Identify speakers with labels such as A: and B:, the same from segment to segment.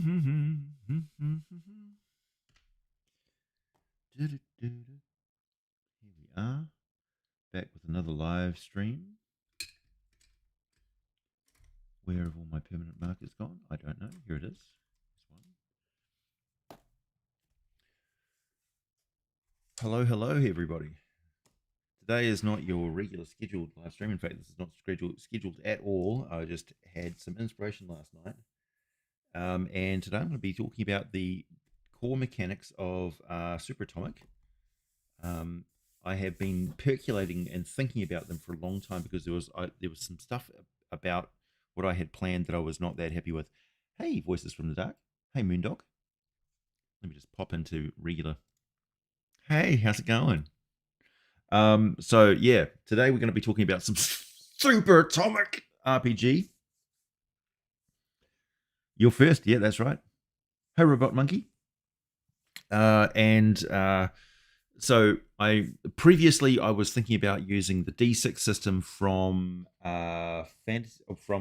A: we are, back with another live stream. Where have all my permanent markers gone? I don't know. Here it is. This one. Hello, hello, everybody. Today is not your regular scheduled live stream. In fact, this is not scheduled at all. I just had some inspiration last night. And today I'm going to be talking about the core mechanics of Superatomic. I have been percolating and thinking about them for a long time because there was some stuff about what I had planned that I was not that happy with. Hey, Voices from the Dark. Hey, Moondog. Let me just pop into regular. Hey, how's it going? So yeah, today we're going to be talking about some Superatomic RPG. You're first, yeah, that's right. Hey, Robot Monkey. So I was thinking about using the D6 system from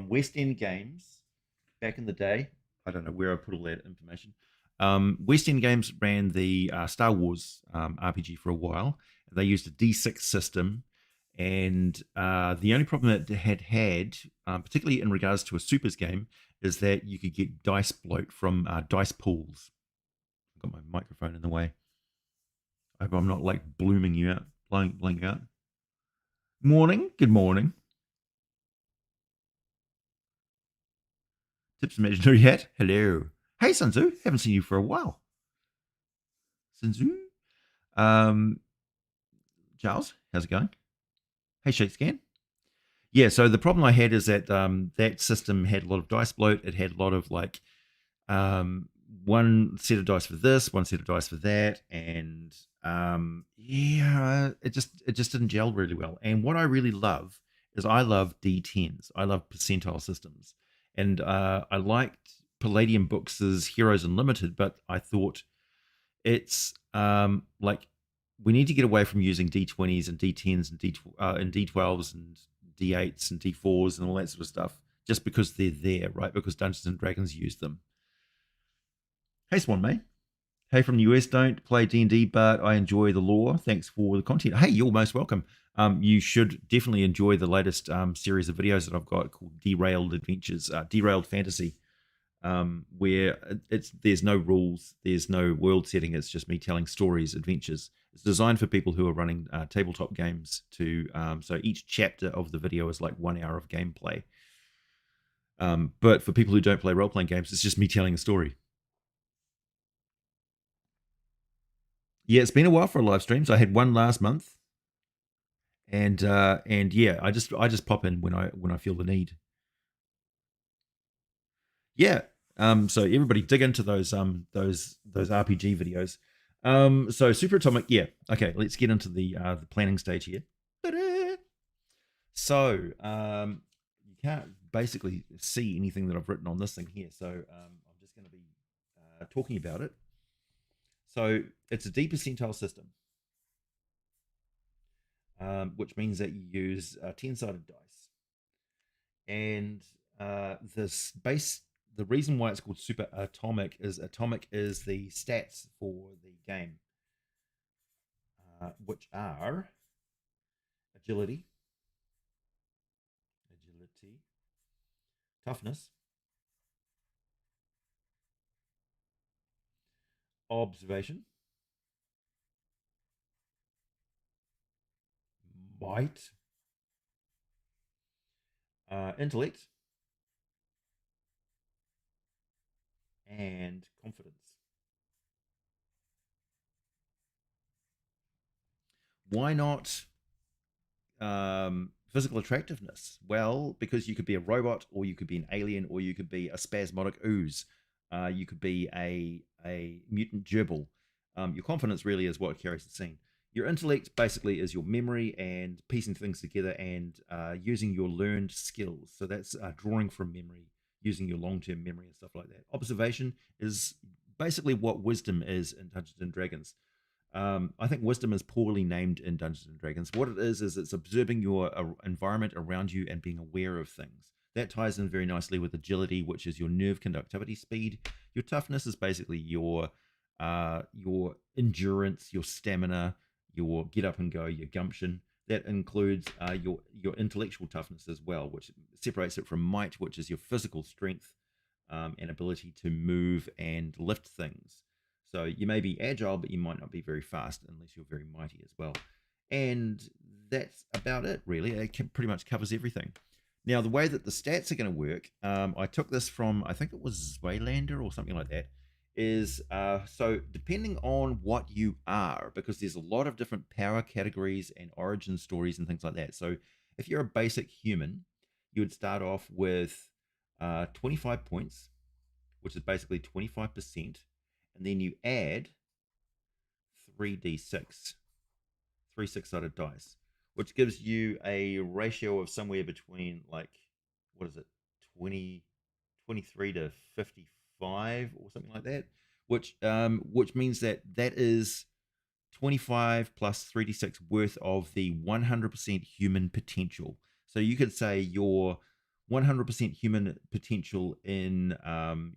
A: West End Games back in the day. I don't know where I put all that information. West End Games ran the Star Wars RPG for a while. They used a D6 system, and the only problem that they had, particularly in regards to a supers game, is that you could get dice bloat from dice pools. I've got my microphone in the way. I hope I'm not like blooming you out, blowing you out. Morning, good morning. Tips Imaginary Hat, hello. Hey, Sunzu, haven't seen you for a while. Sunzu? Charles, how's it going? Hey, Shakescan. Yeah, so the problem I had is that that system had a lot of dice bloat. It had a lot of like one set of dice for this, one set of dice for that, and it just didn't gel really well. And what I really love is I love D10s. I love percentile systems, and I liked Palladium Books' Heroes Unlimited, but I thought it's like we need to get away from using D20s and D10s and D12s and D8s and D4s and all that sort of stuff just because they're there, right? Because Dungeons and Dragons use them. Hey, Swan May. Hey, from the US, don't play D&D, but I enjoy the lore. Thanks for the content. Hey, you're most welcome. You should definitely enjoy the latest series of videos that I've got called Derailed Adventures, Derailed Fantasy, where there's no rules, there's no world setting. It's just me telling stories, adventures. It's designed for people who are running tabletop games so each chapter of the video is like 1 hour of gameplay. But for people who don't play role-playing games, it's just me telling a story. Yeah, it's been a while for live streams. I had one last month, and yeah, I just pop in when I feel the need. Yeah. So everybody dig into those RPG videos. So Superatomic, yeah. Okay, let's get into the planning stage here. Ta-da! So you can't basically see anything that I've written on this thing here. So I'm just going to be talking about it. So it's a D percentile system, which means that you use 10-sided dice. And the reason why it's called Superatomic is atomic is the stats for the game, which are agility, toughness, observation, might, intellect, and confidence. Why not physical attractiveness? Well, because you could be a robot, or you could be an alien, or you could be a spasmodic ooze. You could be a mutant gerbil. Your confidence really is what carries the scene. Your intellect basically is your memory and piecing things together and using your learned skills. So that's drawing from memory, using your long-term memory and stuff like that. Observation is basically what wisdom is in Dungeons and Dragons. I think wisdom is poorly named in Dungeons and Dragons. What it is it's observing your environment around you and being aware of things. That ties in very nicely with agility, which is your nerve conductivity speed. Your toughness is basically your endurance, your stamina, your get up and go, your gumption. That includes your intellectual toughness as well, which separates it from might, which is your physical strength and ability to move and lift things. So you may be agile, but you might not be very fast unless you're very mighty as well. And that's about it, really. It pretty much covers everything. Now, the way that the stats are going to work, I took this from, I think it was Zwaylander or something like that, is so depending on what you are, because there's a lot of different power categories and origin stories and things like that. So if you're a basic human, you would start off with 25 points, which is basically 25%, and then you add 3d6, three six-sided dice, which gives you a ratio of somewhere between, like, what is it, 20, 23 to 55 or something like that, which means that that is 25 plus 3d6 worth of the 100% human potential. So you could say your 100% human potential in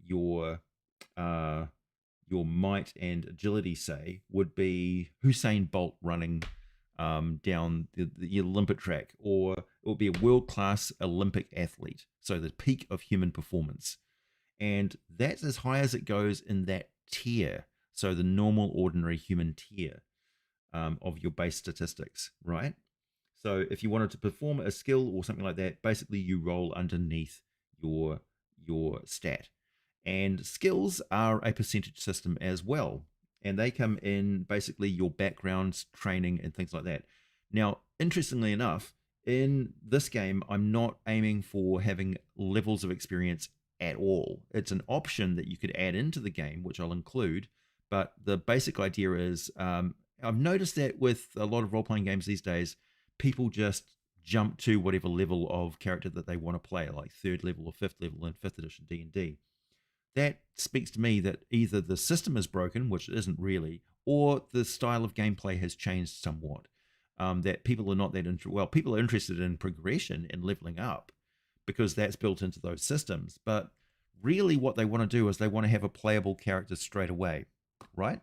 A: your might and agility, say, would be Usain Bolt running down the Olympic track, or it will be a world-class Olympic athlete. So the peak of human performance. And that's as high as it goes in that tier. So the normal, ordinary human tier of your base statistics, right? So if you wanted to perform a skill or something like that, basically you roll underneath your stat. And skills are a percentage system as well. And they come in basically your background, training, and things like that. Now, interestingly enough, in this game, I'm not aiming for having levels of experience at all. It's an option that you could add into the game, which I'll include. But the basic idea is I've noticed that with a lot of role playing games these days, people just jump to whatever level of character that they want to play, like third level or fifth level in fifth edition D&D. That speaks to me that either the system is broken, which it isn't really, or the style of gameplay has changed somewhat. That people are not that people are interested in progression and leveling up because that's built into those systems. But really, what they want to do is they want to have a playable character straight away, right?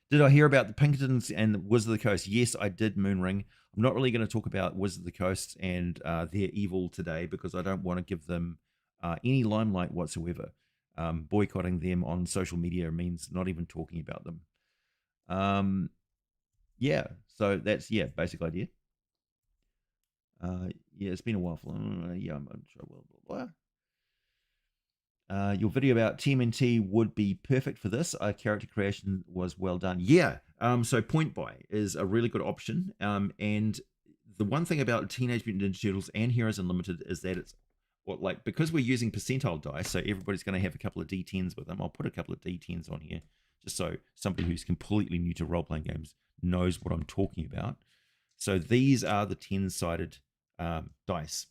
A: Did I hear about the Pinkertons and Wizard of the Coast? Yes, I did, Moonring. I'm not really going to talk about Wizard of the Coast and their evil today because I don't want to give them any limelight whatsoever. Boycotting them on social media means not even talking about them. Yeah, so that's basic idea. Yeah, it's been a while for yeah, I'm sure. Blah blah blah. Your video about TMNT would be perfect for this. Character creation was well done. Yeah. So Point Buy is a really good option. And the one thing about Teenage Mutant Ninja Turtles and Heroes Unlimited is that it's because we're using percentile dice, so everybody's going to have a couple of D10s with them. I'll put a couple of D10s on here just so somebody who's completely new to role-playing games knows what I'm talking about. So these are the 10-sided dice,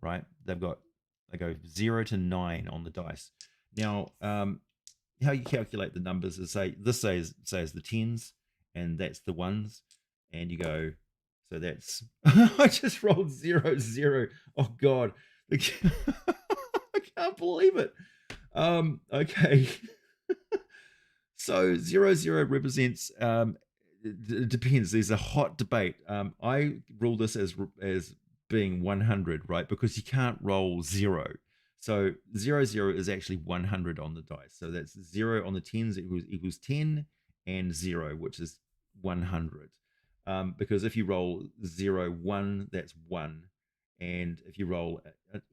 A: right? They go 0 to 9 on the dice. Now, how you calculate the numbers is this says the tens, and that's the ones, and you go. So that's I just rolled 0 0. Oh God, I can't believe it. Okay. So 0 0 represents. It depends. There's a hot debate. I rule this as being 100, right? Because you can't roll 0. So 0 0 is actually 100 on the dice. So that's 0 on the tens equals 10, and 0, which is 100. Because if you roll 0 1, that's 1, and if you roll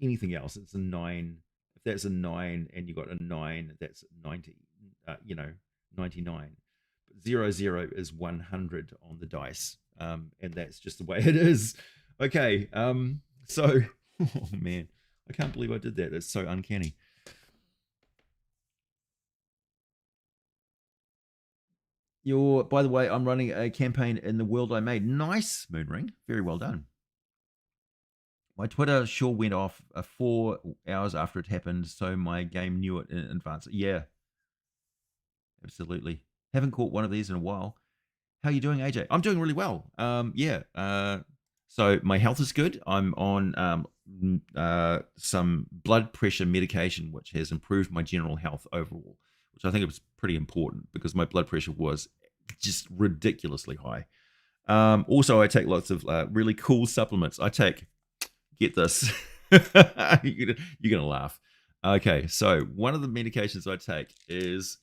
A: anything else, it's a 9. If that's a 9 and you got a 9, that's 90. 99. 0 0 is 100 on the dice, and that's just the way it is. Okay, so oh man, I can't believe I did that. That's so uncanny. By the way, I'm running a campaign in the world I made. Nice, Moonring. Very well done. My Twitter sure went off 4 hours after it happened, so my game knew it in advance. Yeah, absolutely. Haven't caught one of these in a while. How are you doing, AJ? I'm doing really well. So my health is good. I'm on some blood pressure medication, which has improved my general health overall, which I think was pretty important because my blood pressure was just ridiculously high. Also, I take lots of really cool supplements. I take, get this, you're gonna laugh. Okay, so one of the medications I take is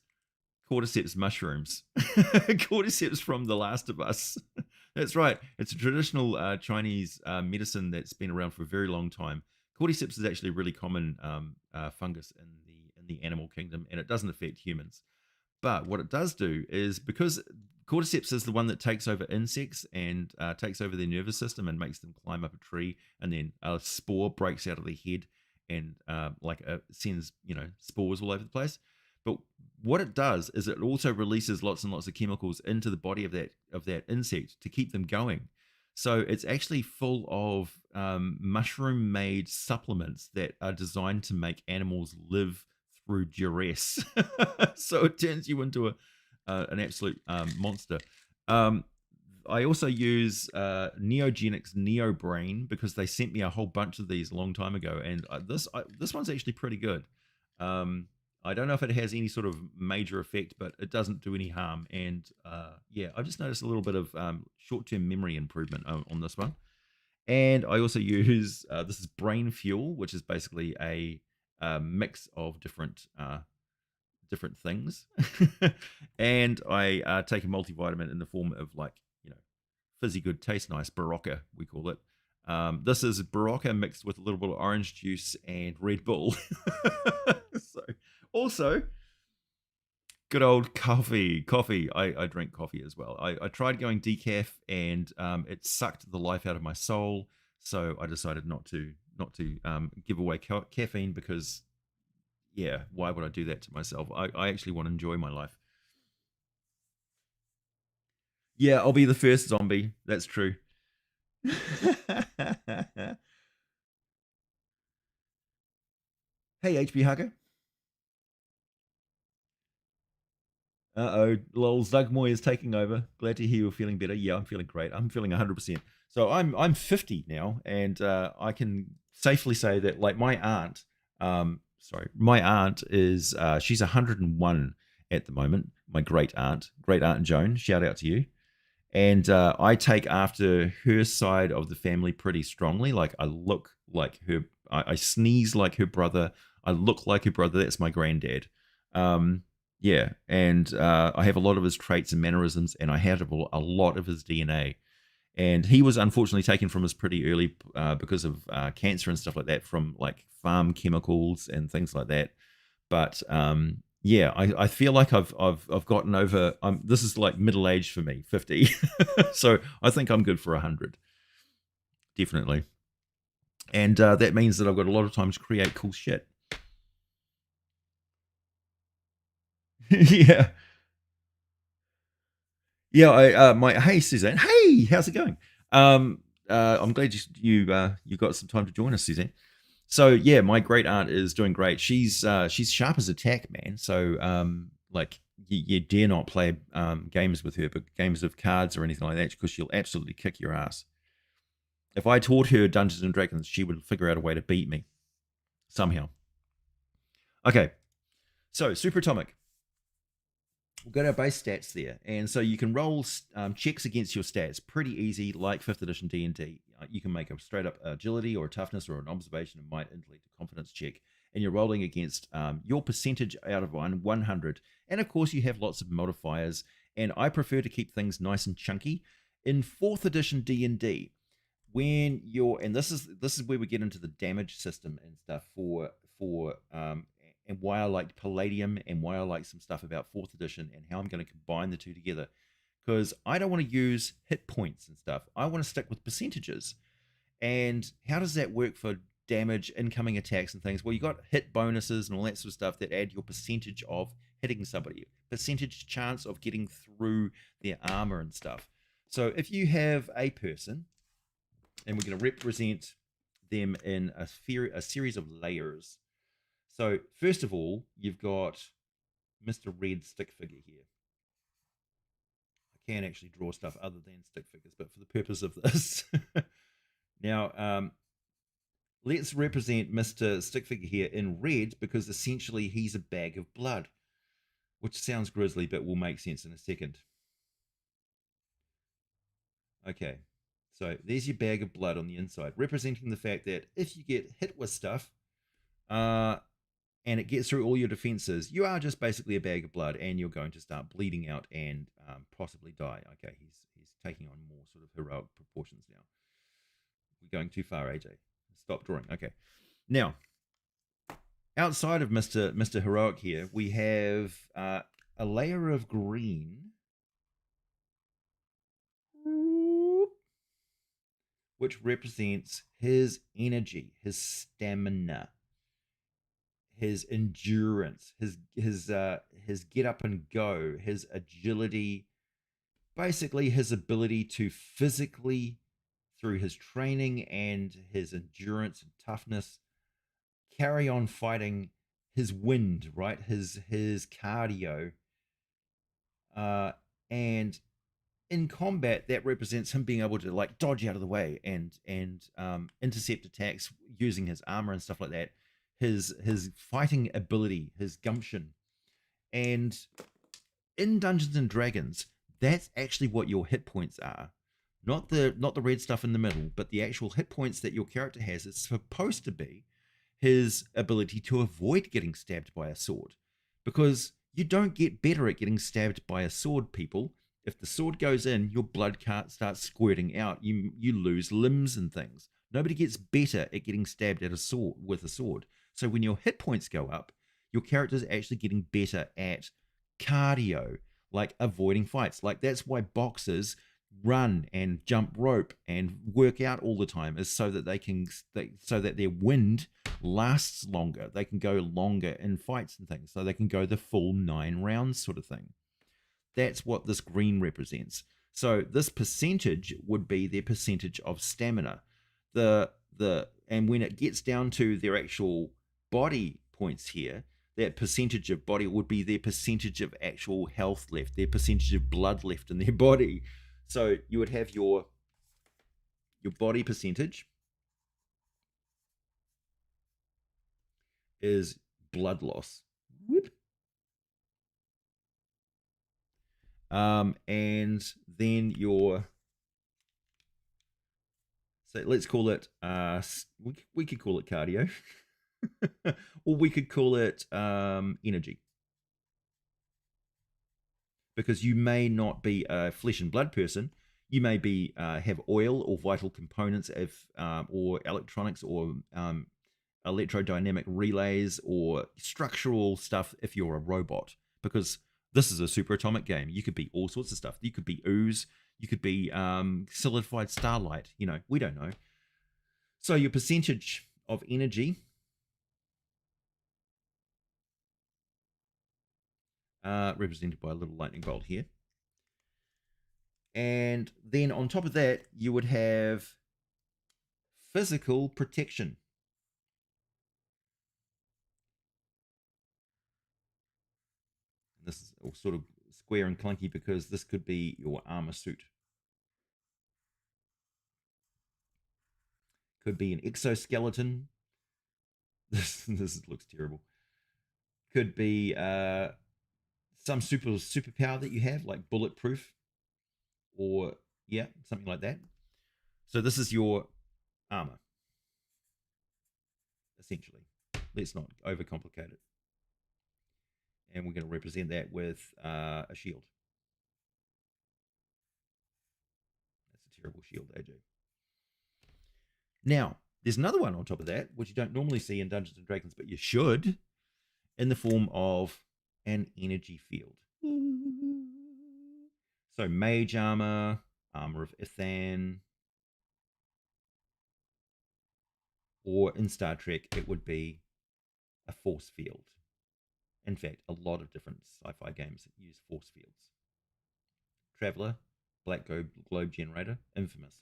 A: cordyceps mushrooms. Cordyceps from The Last of Us. That's right. It's a traditional Chinese medicine that's been around for a very long time. Cordyceps is actually a really common fungus in the animal kingdom, and it doesn't affect humans. But what it does do is, because cordyceps is the one that takes over insects and takes over their nervous system and makes them climb up a tree, and then a spore breaks out of their head and sends spores all over the place. But what it does is it also releases lots and lots of chemicals into the body of that insect to keep them going. So it's actually full of mushroom made supplements that are designed to make animals live through duress. So it turns you into an absolute monster. Um, I also use Neogenics NeoBrain because they sent me a whole bunch of these a long time ago, and this one's actually pretty good. Um, I don't know if it has any sort of major effect, but it doesn't do any harm. And yeah, I've just noticed a little bit of short-term memory improvement on this one. And I also use this is Brain Fuel, which is basically a mix of different things. And I take a multivitamin in the form of, like, fizzy good, taste nice Barocca, we call it. This is Barocca mixed with a little bit of orange juice and Red Bull. So, also, good old coffee. Coffee. I drink coffee as well. I tried going decaf, and it sucked the life out of my soul. So I decided not to give away caffeine because, yeah, why would I do that to myself? I actually want to enjoy my life. Yeah, I'll be the first zombie. That's true. Hey, HB Hugger. Uh-oh, lol, Zugmoy is taking over. Glad to hear you're feeling better. Yeah, I'm feeling great. I'm feeling 100%. So I'm 50 now, and I can safely say that, like, my aunt is she's 101 at the moment. My great aunt Joan. Shout out to you. And I take after her side of the family pretty strongly. Like, I look like her, I sneeze like her brother, I look like her brother. That's my granddad. Yeah, and I have a lot of his traits and mannerisms, and I have a lot of his DNA. And he was unfortunately taken from us pretty early because of cancer and stuff like that, from like farm chemicals and things like that. But yeah, I feel like I've gotten over. This is like middle age for me, 50. So I think I'm good for 100, definitely. And that means that I've got a lot of time to create cool shit. Yeah, yeah. Hey Suzanne, hey, how's it going? I'm glad you got some time to join us, Suzanne. So yeah, my great aunt is doing great. She's sharp as a tack, man. So like, you dare not play games with her, but games of cards or anything like that, because she'll absolutely kick your ass. If I taught her Dungeons and Dragons, she would figure out a way to beat me somehow. Okay, so Super Atomic. We've got our base stats there, and so you can roll checks against your stats. Pretty easy, like 5th edition D&D. You can make a straight up agility or a toughness or an observation, a might, intellect, a confidence check, and you're rolling against your percentage out of 100. And of course, you have lots of modifiers, and I prefer to keep things nice and chunky. In 4th edition D&D, when you're, and this is where we get into the damage system and stuff for and why I like Palladium and why I like some stuff about 4th edition and how I'm going to combine the two together, because I don't want to use hit points and stuff. I want to stick with percentages. And how does that work for damage, incoming attacks, and things? Well, you got hit bonuses and all that sort of stuff that add your percentage of hitting somebody, percentage chance of getting through their armor and stuff. So if you have a person, and we're going to represent them in a series of layers. So first of all, you've got Mr. Red stick figure here. I can actually draw stuff other than stick figures, but for the purpose of this, Now, let's represent Mr. Stickfigure here in red because essentially he's a bag of blood, which sounds grisly but will make sense in a second. Okay, so there's your bag of blood on the inside, representing the fact that if you get hit with stuff, uh, and it gets through all your defenses, you are just basically a bag of blood, and you're going to start bleeding out and possibly die. Okay, he's taking on more sort of heroic proportions now. We're going too far, AJ. Stop drawing. Okay, now outside of Mister Heroic here, we have a layer of green, which represents his energy, his stamina, his endurance, his get up and go, his agility, basically his ability to physically, through his training and his endurance and toughness, carry on fighting, his wind, right? His cardio, uh, and in combat that represents him being able to like dodge out of the way and intercept attacks using his armor and stuff like that. His fighting ability, his gumption, and in Dungeons and Dragons, that's actually what your hit points are. Not the red stuff in the middle, but the actual hit points that your character has is supposed to be his ability to avoid getting stabbed by a sword. Because you don't get better at getting stabbed by a sword, people. If the sword goes in, your blood can't start squirting out. You lose limbs and things. Nobody gets better at getting stabbed at a sword with a sword. So when your hit points go up, your character is actually getting better at cardio, like avoiding fights. Like that's why boxers run and jump rope and work out all the time, is so that so that their wind lasts longer. They can go longer in fights and things, so they can go the full 9 rounds, sort of thing. That's what this green represents. So this percentage would be their percentage of stamina. The and when it gets down to their actual body points here, that percentage of body would be their percentage of actual health left, their percentage of blood left in their body. So you would have your body percentage is blood loss. Whoop. And then your, so let's call it we could call it cardio, or we could call it energy, because you may not be a flesh and blood person. You may be have oil or vital components, if or electronics, or electrodynamic relays, or structural stuff if you're a robot, because this is a super atomic game. You could be all sorts of stuff. You could be ooze, you could be solidified starlight, we don't know. So your percentage of energy, represented by a little lightning bolt here, and then on top of that you would have physical protection. This is all sort of square and clunky because this could be your armor suit. Could be an exoskeleton. This looks terrible. Could be some superpower that you have, like bulletproof, or yeah, something like that. So this is your armor, essentially. Let's not overcomplicate it. And we're going to represent that with a shield. That's a terrible shield, AJ. Now, there's another one on top of that, which you don't normally see in Dungeons and Dragons, but you should, in the form of an energy field. So mage armor, armor of Ithan, or in Star Trek, it would be a force field. In fact, a lot of different sci-fi games use force fields. Traveler, Black Globe Generator, Infamous.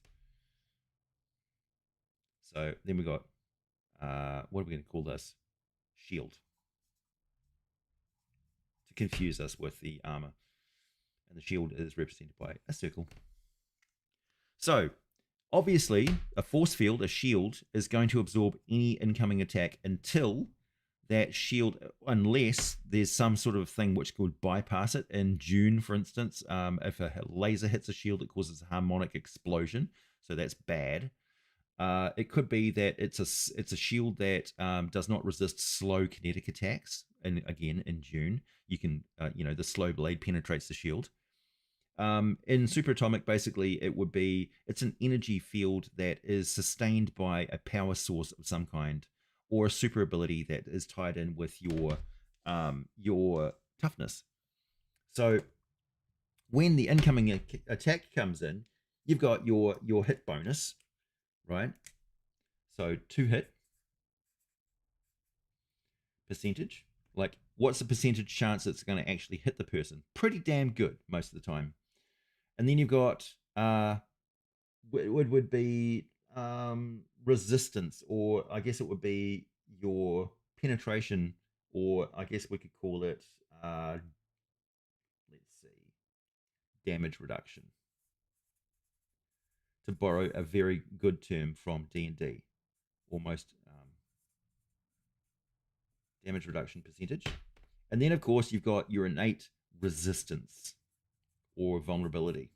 A: So then we got, what are we going to call this? Shield. To confuse us with the armor. And the shield is represented by a circle. So Obviously, a force field, a shield, is going to absorb any incoming attack until that shield, unless there's some sort of thing which could bypass it. In June, for instance, if a laser hits a shield, it causes a harmonic explosion, so that's bad. It could be that it's a shield that does not resist slow kinetic attacks, and again in June, you can the slow blade penetrates the shield. In superatomic, basically, it's an energy field that is sustained by a power source of some kind, or a super ability that is tied in with your toughness. So when the incoming attack comes in, you've got your hit bonus, right? So 2 hit percentage. Like, what's the percentage chance it's going to actually hit the person? Pretty damn good most of the time. And then you've got would be resistance, or I guess it would be your penetration, or I guess we could call it let's see, damage reduction, to borrow a very good term from D&D. Almost damage reduction percentage. And then of course you've got your innate resistance or vulnerability.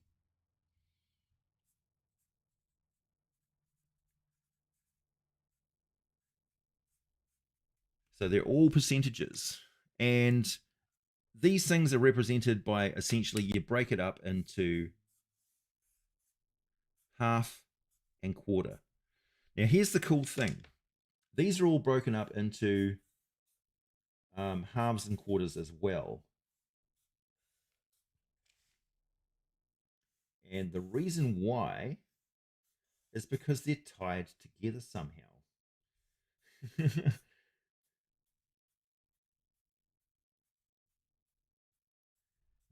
A: So they're all percentages. And these things are represented by, essentially, you break it up into half and quarter. Now, here's the cool thing. These are all broken up into halves and quarters as well. And the reason why is because they're tied together somehow.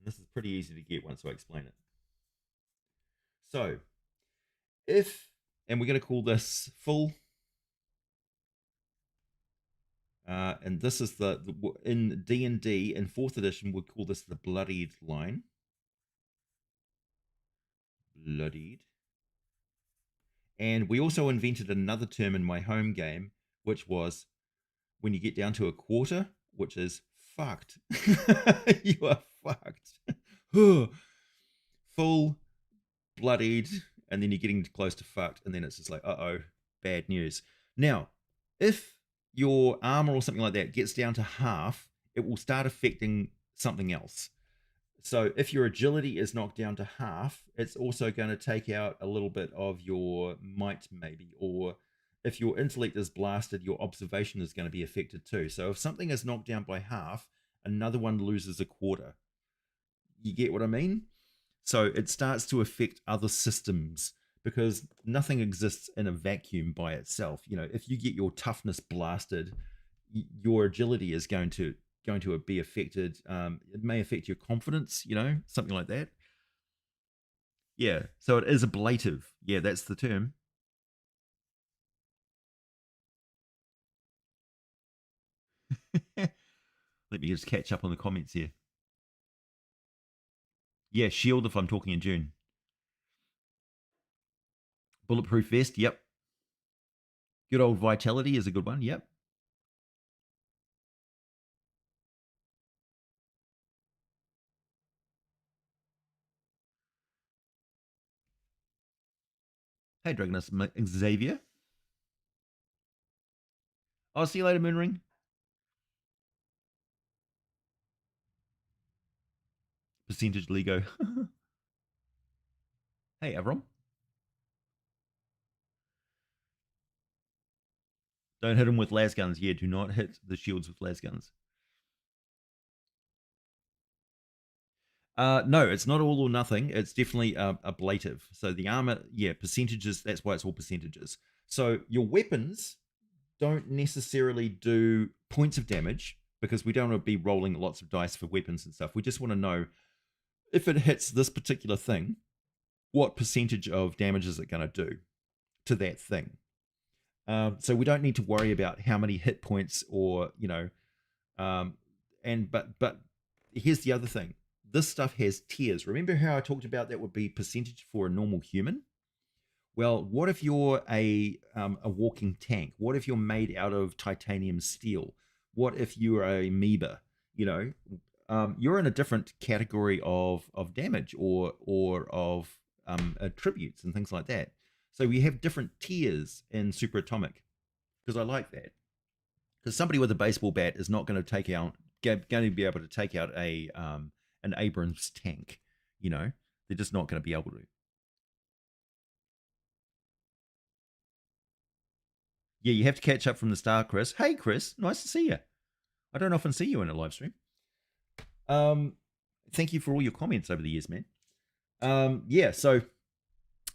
A: This is pretty easy to get once I explain it. So, and we're going to call this full, and this is in D&D in 4th edition, we'll call this the bloodied line. Bloodied. And we also invented another term in my home game, which was when you get down to a quarter, which is fucked. You are fucked. Full, bloodied, and then you're getting close to fucked, and then it's just like, uh-oh, bad news. Now, if your armor or something like that gets down to half, it will start affecting something else. So if your agility is knocked down to half, it's also going to take out a little bit of your might, maybe. Or if your intellect is blasted, your observation is going to be affected too. So if something is knocked down by half, another one loses a quarter. You get what I mean? So it starts to affect other systems, because nothing exists in a vacuum by itself. If you get your toughness blasted, your agility is going to be affected. It may affect your confidence, something like that. Yeah, so it is ablative. Yeah, that's the term. Let me just catch up on the comments here. Yeah, shield if I'm talking in June. Bulletproof vest, yep. Good old vitality is a good one, yep. Hey, Dragonus Xavier. I'll see you later, Moonring. Percentage Lego. Hey, Avron. Don't hit him with las guns. Yeah, do not hit the shields with las guns. No, it's not all or nothing. It's definitely ablative. So the armor, yeah, percentages. That's why it's all percentages. So your weapons don't necessarily do points of damage, because we don't want to be rolling lots of dice for weapons and stuff. We just want to know, if it hits this particular thing, what percentage of damage is it going to do to that thing. So we don't need to worry about how many hit points, or but here's the other thing. This stuff has tiers. Remember how I talked about that would be percentage for a normal human? Well, what if you're a walking tank? What if you're made out of titanium steel? What if you're a amoeba? You know, you're in a different category of damage or of attributes and things like that. So we have different tiers in Super Atomic because I like that. Because somebody with a baseball bat is not going to take out going to be able to take out a an Abrams tank. You know, they're just not going to be able to. Yeah, you have to catch up from the start, Chris. Hey, Chris, nice to see you. I don't often see you in a live stream. Um, Thank you for all your comments over the years, man. Yeah, so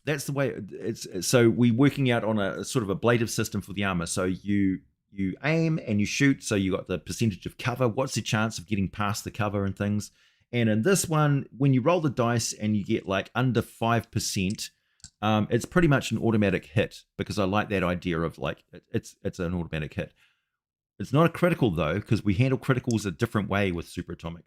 A: that's the way it's. So we're working out on a sort of ablative system for the armor. So you aim and you shoot. So you got the percentage of cover. What's the chance of getting past the cover and things? And in this one, when you roll the dice and you get like under 5%, it's pretty much an automatic hit because I like that idea of like it's an automatic hit. It's not a critical though because we handle criticals a different way with Super Atomic,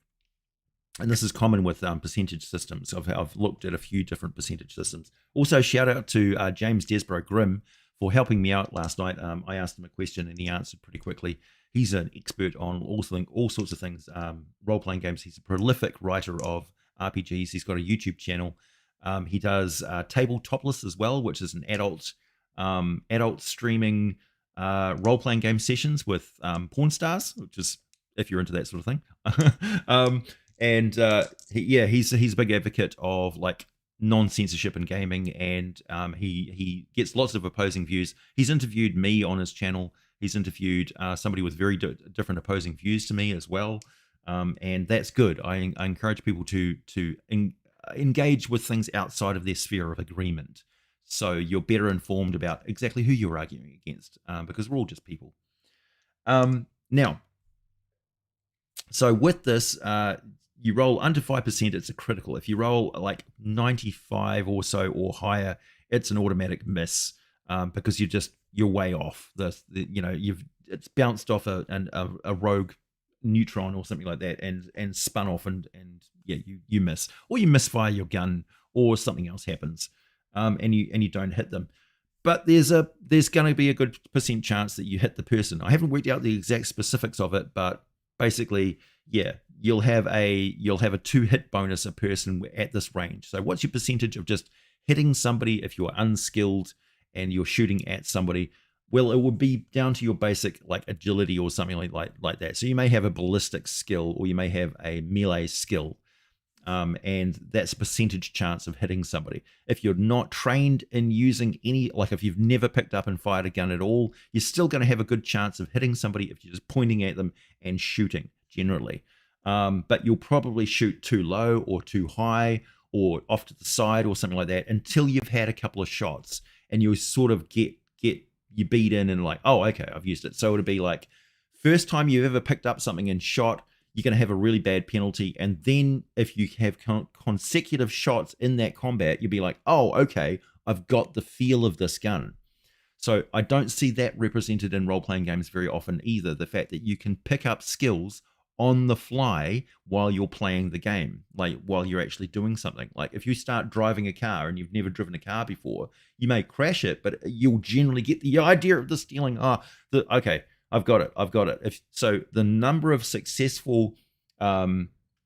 A: and this is common with percentage systems. I've looked at a few different percentage systems. Also, shout out to James Desborough Grimm for helping me out last night. I asked him a question and he answered pretty quickly. He's an expert on all sorts of things, role playing games. He's a prolific writer of RPGs. He's got a YouTube channel. He does Table Topless as well, which is an adult streaming role playing game sessions with porn stars, which is if you're into that sort of thing. And he's a big advocate of like non-censorship in gaming, and he gets lots of opposing views. He's interviewed me on his channel. He's interviewed somebody with very different opposing views to me as well, and that's good. I encourage people to engage with things outside of their sphere of agreement, so you're better informed about exactly who you're arguing against, because we're all just people. Now, so with this, you roll under 5%, it's a critical. If you roll like 95 or so or higher, it's an automatic miss, because you're way off. It's bounced off a rogue neutron or something like that, and spun off, and yeah, you miss, or you misfire your gun, or something else happens, and you don't hit them. But there's going to be a good percent chance that you hit the person. I haven't worked out the exact specifics of it, but basically, yeah, you'll have a 2-hit bonus a person at this range. So what's your percentage of just hitting somebody if you're unskilled and you're shooting at somebody? Well, it would be down to your basic like agility or something like that. So you may have a ballistic skill, or you may have a melee skill, and that's a percentage chance of hitting somebody. If you're not trained in using any, like if you've never picked up and fired a gun at all, you're still going to have a good chance of hitting somebody if you're just pointing at them and shooting generally. But you'll probably shoot too low or too high or off to the side or something like that until you've had a couple of shots, and you sort of get you beat in and like, oh, okay, I've used it. So it'll be like first time you've ever picked up something and shot, you're going to have a really bad penalty. And then if you have consecutive shots in that combat, you'll be like, oh, okay, I've got the feel of this gun. So I don't see that represented in role-playing games very often either, the fact that you can pick up skills on the fly while you're playing the game, like while you're actually doing something. Like if you start driving a car and you've never driven a car before, you may crash it, but you'll generally get the idea of this feeling, okay, I've got it. So the number of successful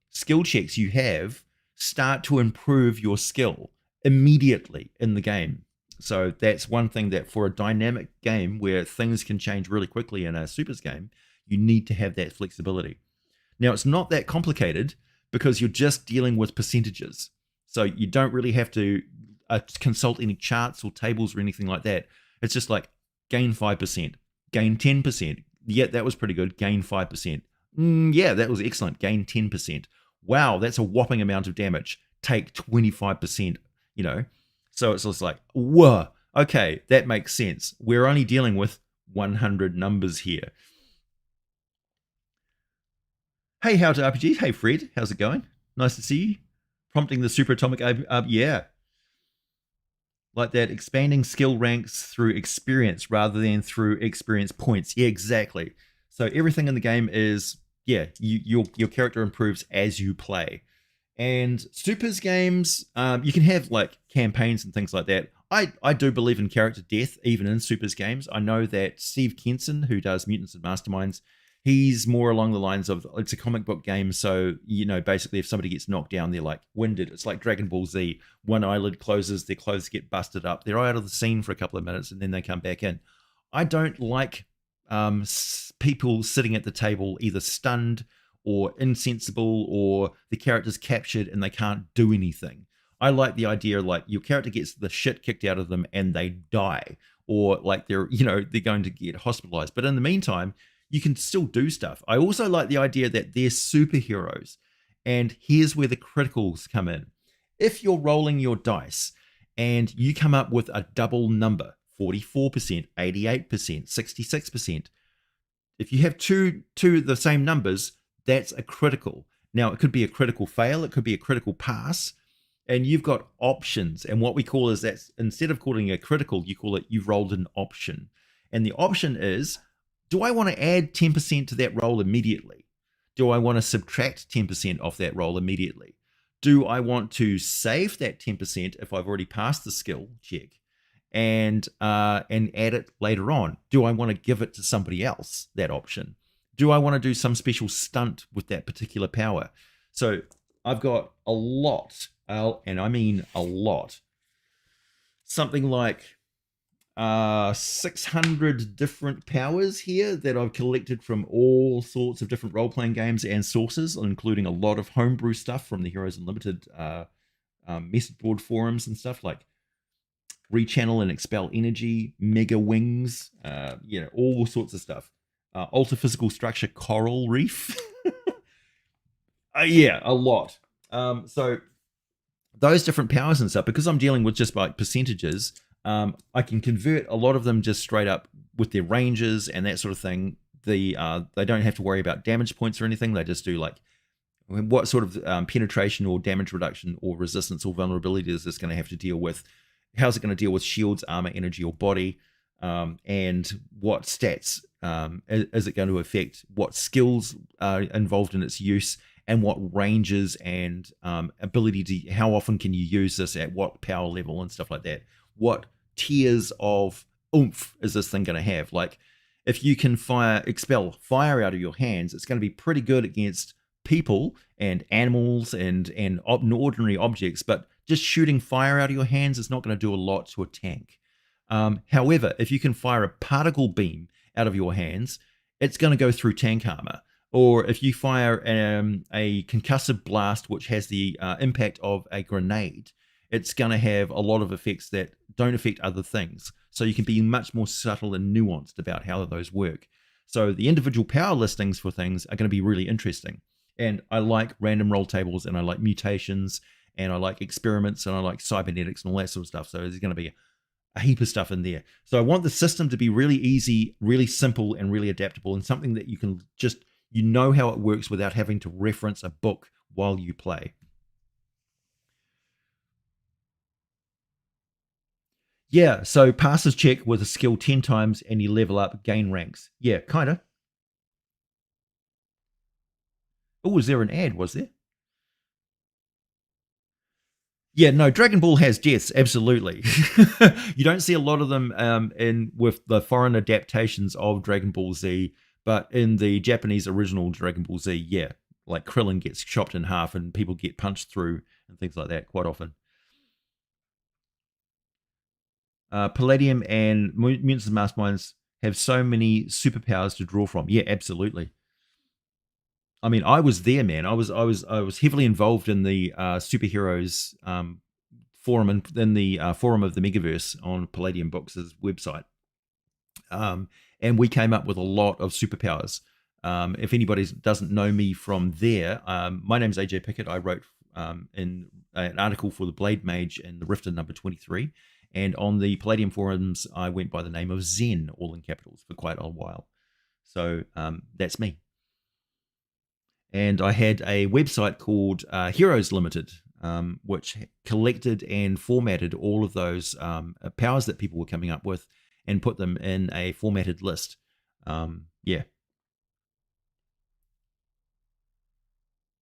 A: skill checks you have start to improve your skill immediately in the game. So that's one thing that for a dynamic game where things can change really quickly in a supers game, you need to have that flexibility. Now, it's not that complicated because you're just dealing with percentages. So you don't really have to consult any charts or tables or anything like that. It's just like gain 5%, gain 10%. Yeah, that was pretty good. Gain 5%. Yeah, that was excellent. Gain 10%. Wow, that's a whopping amount of damage. Take 25%, So it's just like, whoa, okay, that makes sense. We're only dealing with 100 numbers here. Hey, how to RPG? Hey, Fred, how's it going? Nice to see you. Prompting the Super Atomic, yeah. Like that, expanding skill ranks through experience rather than through experience points. Yeah, exactly. So everything in the game is, yeah, your character improves as you play. And supers games, you can have like campaigns and things like that. I do believe in character death, even in Supers games. I know that Steve Kenson, who does Mutants and Masterminds, he's more along the lines of it's a comic book game. So, basically, if somebody gets knocked down, they're like winded. It's like Dragon Ball Z. One eyelid closes, their clothes get busted up. They're out of the scene for a couple of minutes and then they come back in. I don't like people sitting at the table either stunned or insensible or the character's captured and they can't do anything. I like the idea like your character gets the shit kicked out of them and they die, or like they're going to get hospitalized. But in the meantime, you can still do stuff. I also like the idea that they're superheroes. And here's where the criticals come in. If you're rolling your dice and you come up with a double number, 44%, 88%, 66%, if you have two of the same numbers, that's a critical. Now, it could be a critical fail, it could be a critical pass, and you've got options. And what we call is that instead of calling it a critical, you call it you've rolled an option. And the option is, do I want to add 10% to that roll immediately? Do I want to subtract 10% off that roll immediately? Do I want to save that 10% if I've already passed the skill check and add it later on? Do I want to give it to somebody else, that option? Do I want to do some special stunt with that particular power? So I've got a lot, and I mean a lot, something like 600 different powers here that I've collected from all sorts of different role-playing games and sources, including a lot of homebrew stuff from the Heroes Unlimited message board forums and stuff like Rechannel and Expel Energy, Mega Wings, all sorts of stuff. Alter Physical Structure Coral Reef. Yeah, a lot. So those different powers and stuff, because I'm dealing with just like percentages, I can convert a lot of them just straight up with their ranges and that sort of thing. They don't have to worry about damage points or anything. They just do like what sort of penetration or damage reduction or resistance or vulnerability is this going to have to deal with? How's it going to deal with shields, armor, energy, or body? And what stats is it going to affect? What skills are involved in its use? And what ranges and ability to, how often can you use this at what power level and stuff like that? What tiers of oomph is this thing going to have? Like, if you can expel fire out of your hands, it's going to be pretty good against people and animals and ordinary objects, but just shooting fire out of your hands is not going to do a lot to a tank. However, if you can fire a particle beam out of your hands, it's going to go through tank armor. Or if you fire a concussive blast, which has the impact of a grenade, it's going to have a lot of effects that don't affect other things. So you can be much more subtle and nuanced about how those work. So the individual power listings for things are going to be really interesting. And I like random roll tables, and I like mutations, and I like experiments, and I like cybernetics and all that sort of stuff. So there's going to be a heap of stuff in there. So I want the system to be really easy, really simple, and really adaptable, and something that you can just, how it works without having to reference a book while you play. Yeah, so passes check with a skill 10 times and you level up, gain ranks. Yeah, kind of. Oh, was there an ad, was there? Yeah, no, Dragon Ball has deaths, absolutely. You don't see a lot of them in with the foreign adaptations of Dragon Ball Z, but in the Japanese original Dragon Ball Z, yeah, like Krillin gets chopped in half and people get punched through and things like that quite often. Palladium and Mutants and Masterminds have so many superpowers to draw from. Yeah, absolutely. I mean, I was there, man. I was heavily involved in the superheroes forum and in the forum of the Megaverse on Palladium Books' website, and we came up with a lot of superpowers. If anybody doesn't know me from there, my name's AJ Pickett. I wrote in an article for the Blade Mage in the Rifter number 23, and on the Palladium forums, I went by the name of Zen, all in capitals, for quite a while. So that's me. And I had a website called Heroes Limited, which collected and formatted all of those powers that people were coming up with and put them in a formatted list. Yeah.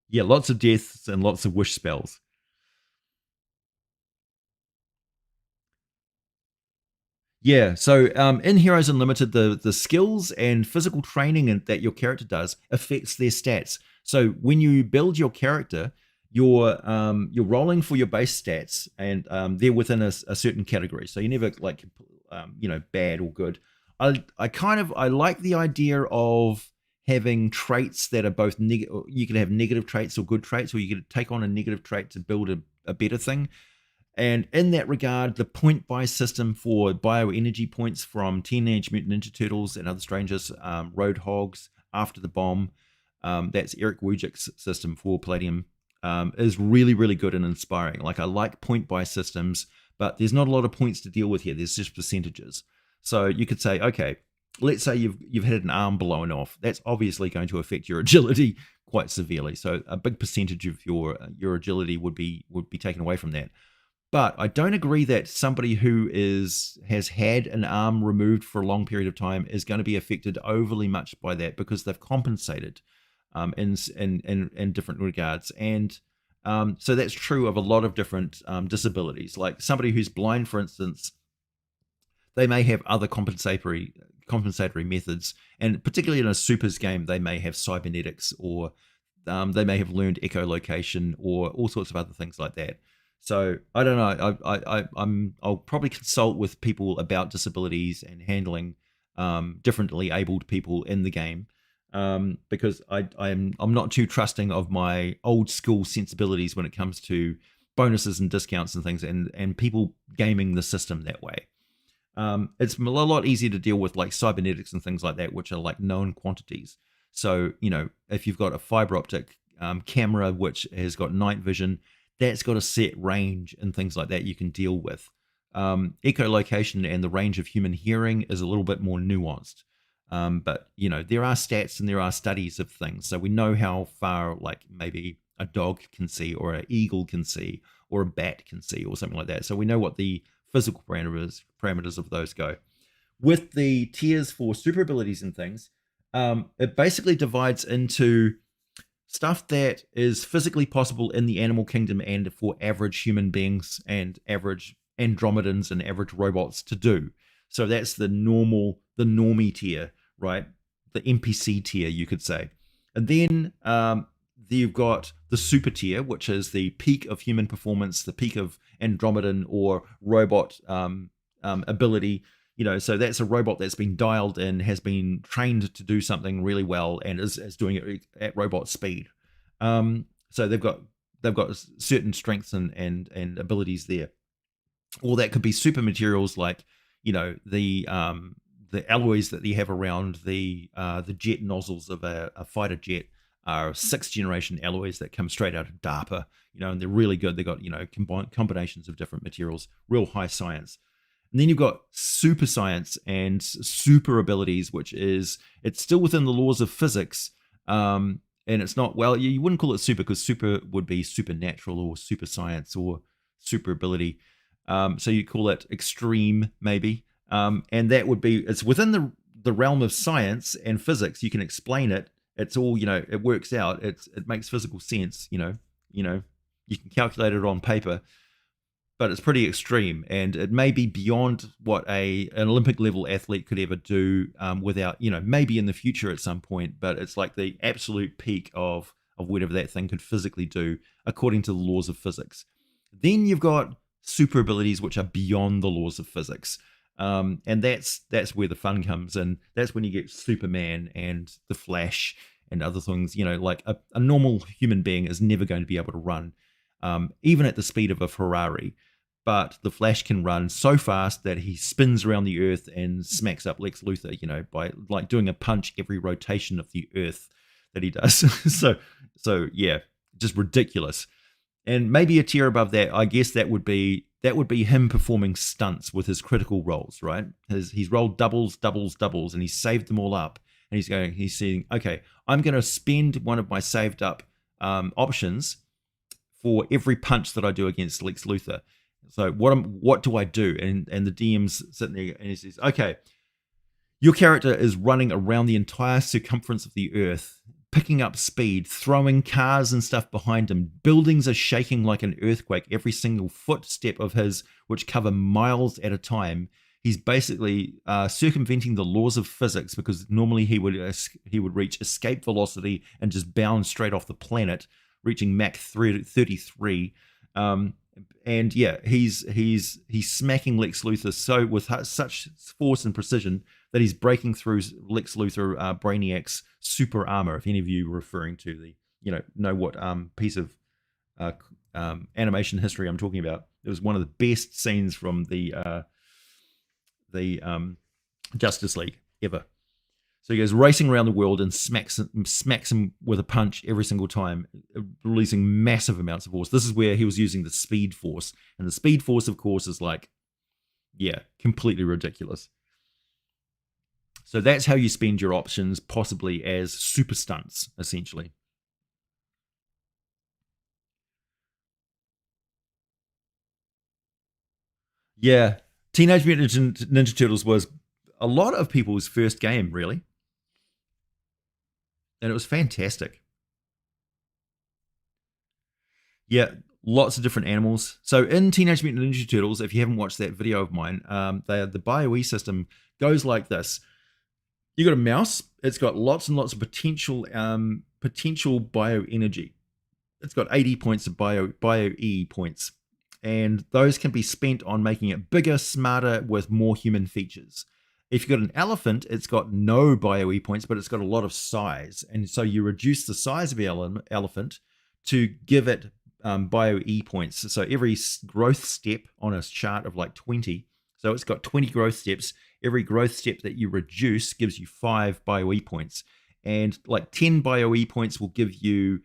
A: Yeah, lots of deaths and lots of wish spells. Yeah, so in Heroes Unlimited, the skills and physical training that your character does affects their stats. So when you build your character, you're rolling for your base stats, and they're within a certain category. So you never like bad or good. I like the idea of having traits that are both negative. You can have negative traits or good traits, or you can take on a negative trait to build a better thing. And in that regard, the point buy system for bioenergy points from Teenage Mutant Ninja Turtles and Other Strangers, Road Hogs, After the Bomb, that's Eric Wujic's system for Palladium, is really, really good and inspiring. Like, I like point buy systems, but there's not a lot of points to deal with here. There's just percentages. So you could say, okay, let's say you've had an arm blown off. That's obviously going to affect your agility quite severely. So a big percentage of your agility would be taken away from that. But I don't agree that somebody who has had an arm removed for a long period of time is going to be affected overly much by that, because they've compensated in different regards. And so that's true of a lot of different disabilities. Like somebody who's blind, for instance, they may have other compensatory methods, and particularly in a supers game, they may have cybernetics, or they may have learned echolocation, or all sorts of other things like that. So I don't know. I'll probably consult with people about disabilities and handling differently abled people in the game, because I'm not too trusting of my old school sensibilities when it comes to bonuses and discounts and things, and people gaming the system that way. It's a lot easier to deal with like cybernetics and things like that, which are like known quantities. So if you've got a fiber optic camera which has got night vision, that's got a set range and things like that you can deal with. Echolocation and the range of human hearing is a little bit more nuanced. But there are stats and there are studies of things. So we know how far, like, maybe a dog can see, or an eagle can see, or a bat can see, or something like that. So we know what the physical parameters of those go. With the tiers for super abilities and things, it basically divides into stuff that is physically possible in the animal kingdom and for average human beings and average Andromedans and average robots to do. So that's the normie tier, right? The NPC tier, you could say. And then you've got the super tier, which is the peak of human performance, the peak of Andromedan or robot ability. So that's a robot that's been dialed in, has been trained to do something really well, and is doing it at robot speed. So they've got certain strengths and abilities there. Or that could be super materials, like the alloys that you have around the jet nozzles of a fighter jet are 6th generation alloys that come straight out of DARPA. And they're really good. They got combinations of different materials, real high science. And then you've got super science and super abilities, which is, it's still within the laws of physics. And it's not, well, you wouldn't call it super, because super would be supernatural or super science or super ability. So you call it extreme, maybe. And that would be, it's within the realm of science and physics. You can explain it. It's all, it works out. It makes physical sense. You can calculate it on paper. But it's pretty extreme, and it may be beyond what an Olympic level athlete could ever do without, maybe in the future at some point, but it's like the absolute peak of whatever that thing could physically do according to the laws of physics. Then you've got super abilities which are beyond the laws of physics. And that's where the fun comes in. That's when you get Superman and the Flash and other things. Like a normal human being is never going to be able to run, even at the speed of a Ferrari. But the Flash can run so fast that he spins around the earth and smacks up Lex Luthor, by like doing a punch every rotation of the earth that he does. so yeah, just ridiculous. And maybe a tier above that, I guess that would be him performing stunts with his critical rolls, right? He's rolled doubles, and he's saved them all up. And he's saying, okay, I'm going to spend one of my saved up options for every punch that I do against Lex Luthor. So what do I do? And the DM's sitting there and he says, okay, your character is running around the entire circumference of the earth, picking up speed, throwing cars and stuff behind him. Buildings are shaking like an earthquake every single footstep of his, which cover miles at a time. he's basically circumventing the laws of physics, because normally he would reach escape velocity and just bound straight off the planet, reaching Mach 33. Um, and yeah, he's smacking Lex Luthor with such force and precision that he's breaking through Lex Luthor Brainiac's super armor. If any of you are referring to the know what piece of uh, animation history I'm talking about, it was one of the best scenes from the Justice League ever. So he goes racing around the world and smacks him with a punch every single time, releasing massive amounts of force. This is where he was using the Speed Force, and the Speed Force, of course, is like, yeah, completely ridiculous. So that's how you spend your options, possibly as super stunts, essentially. Yeah, Teenage Mutant Ninja Turtles was a lot of people's first game, really, and it was fantastic. Yeah, lots of different animals. So in Teenage Mutant Ninja Turtles, if you haven't watched that video of mine, the BioE system goes like this. You got a mouse. It's got lots and lots of potential bioenergy. It's got 80 points of bio points, and those can be spent on making it bigger, smarter, with more human features. If you've got an elephant, it's got no bio points, but it's got a lot of size, and so you reduce the size of the elephant to give it bio points. So every growth step on a chart of like 20, so it's got 20 growth steps. Every growth step that you reduce gives you 5 bio points, and like 10 bio points will give you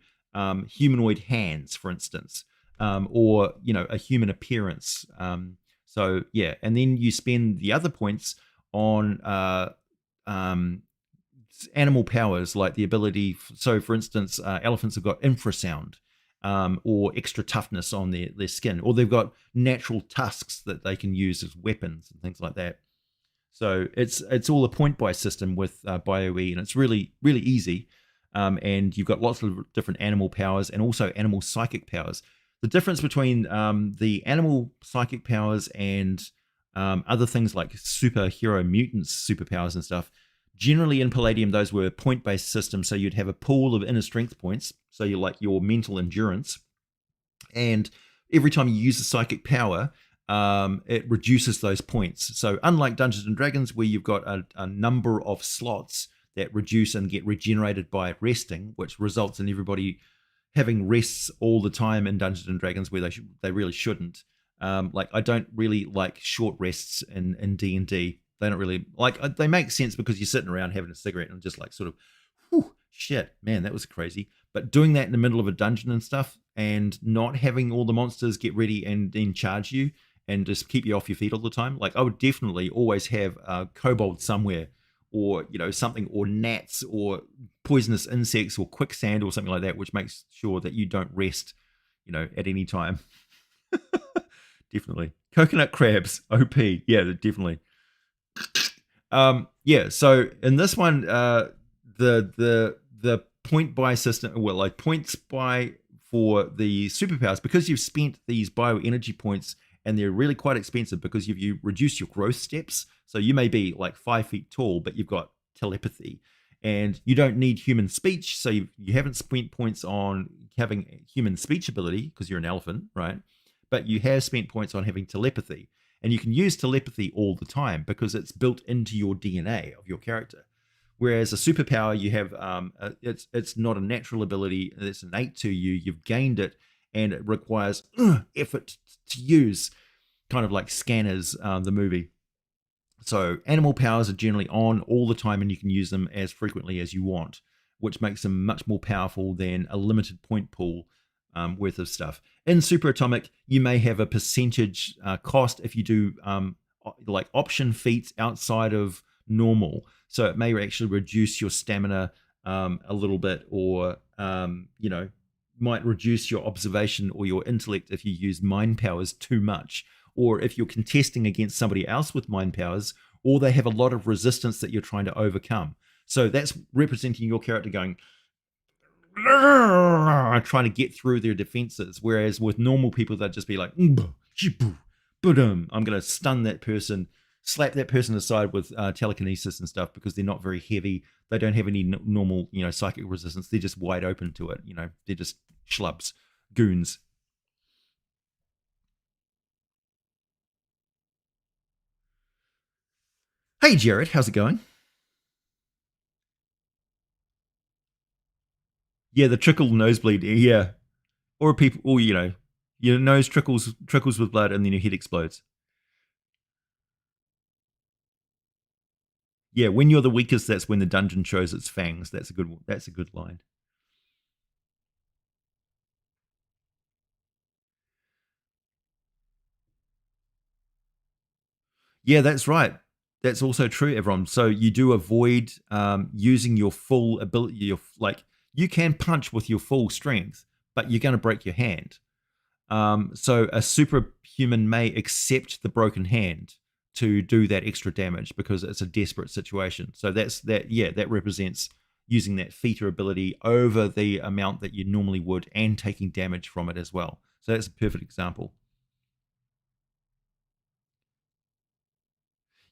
A: humanoid hands, for instance, or a human appearance. So yeah, and then you spend the other points on um, animal powers, like the ability. So, for instance, elephants have got infrasound. Or extra toughness on their skin, or they've got natural tusks that they can use as weapons and things like that. So it's all a point buy system with BioE, and it's really really easy. And you've got lots of different animal powers and also animal psychic powers. The difference between the animal psychic powers and other things like superhero mutants superpowers and stuff. Generally in Palladium, those were point-based systems, so you'd have a pool of inner strength points, so you like your mental endurance, and every time you use a psychic power, it reduces those points. So unlike Dungeons and Dragons, where you've got a number of slots that reduce and get regenerated by resting, which results in everybody having rests all the time in Dungeons and Dragons where they really shouldn't. Like I don't really like short rests in D&D. They don't really like. They make sense because you're sitting around having a cigarette and just like sort of, whew, shit, man, that was crazy. But doing that in the middle of a dungeon and stuff, and not having all the monsters get ready and then charge you and just keep you off your feet all the time. Like I would definitely always have a kobold somewhere, or something, or gnats, or poisonous insects, or quicksand, or something like that, which makes sure that you don't rest, at any time. Definitely coconut crabs, OP. Yeah, definitely. Yeah, so in this one, the point buy system, well, like points buy for the superpowers, because you've spent these bioenergy points, and they're really quite expensive because you reduce your growth steps. So you may be like 5 feet tall, but you've got telepathy, and you don't need human speech. So you haven't spent points on having human speech ability because you're an elephant, right? But you have spent points on having telepathy. And you can use telepathy all the time because it's built into your DNA of your character. Whereas a superpower, you have it's not a natural ability; it's innate to you. You've gained it, and it requires effort to use, kind of like Scanners, the movie. So animal powers are generally on all the time, and you can use them as frequently as you want, which makes them much more powerful than a limited point pool worth of stuff. In Super Atomic, you may have a percentage cost if you do like option feats outside of normal. So it may actually reduce your stamina a little bit, or might reduce your observation or your intellect if you use mind powers too much, or if you're contesting against somebody else with mind powers, or they have a lot of resistance that you're trying to overcome. So that's representing your character going trying to get through their defenses, whereas with normal people they'd just be like, I'm going to stun that person, slap that person aside with telekinesis and stuff because they're not very heavy. They don't have any normal, psychic resistance. They're just wide open to it. They're just schlubs, goons. Hey, Jared, how's it going? Yeah, the trickle nosebleed. Yeah, or people, or your nose trickles with blood, and then your head explodes. Yeah, when you're the weakest, that's when the dungeon shows its fangs. That's a good. That's a good line. Yeah, that's right. That's also true, everyone. So you do avoid using your full ability. Like you can punch with your full strength, but you're going to break your hand. So a superhuman may accept the broken hand to do that extra damage because it's a desperate situation. So that's that. Yeah, that represents using that feature ability over the amount that you normally would, and taking damage from it as well. So that's a perfect example.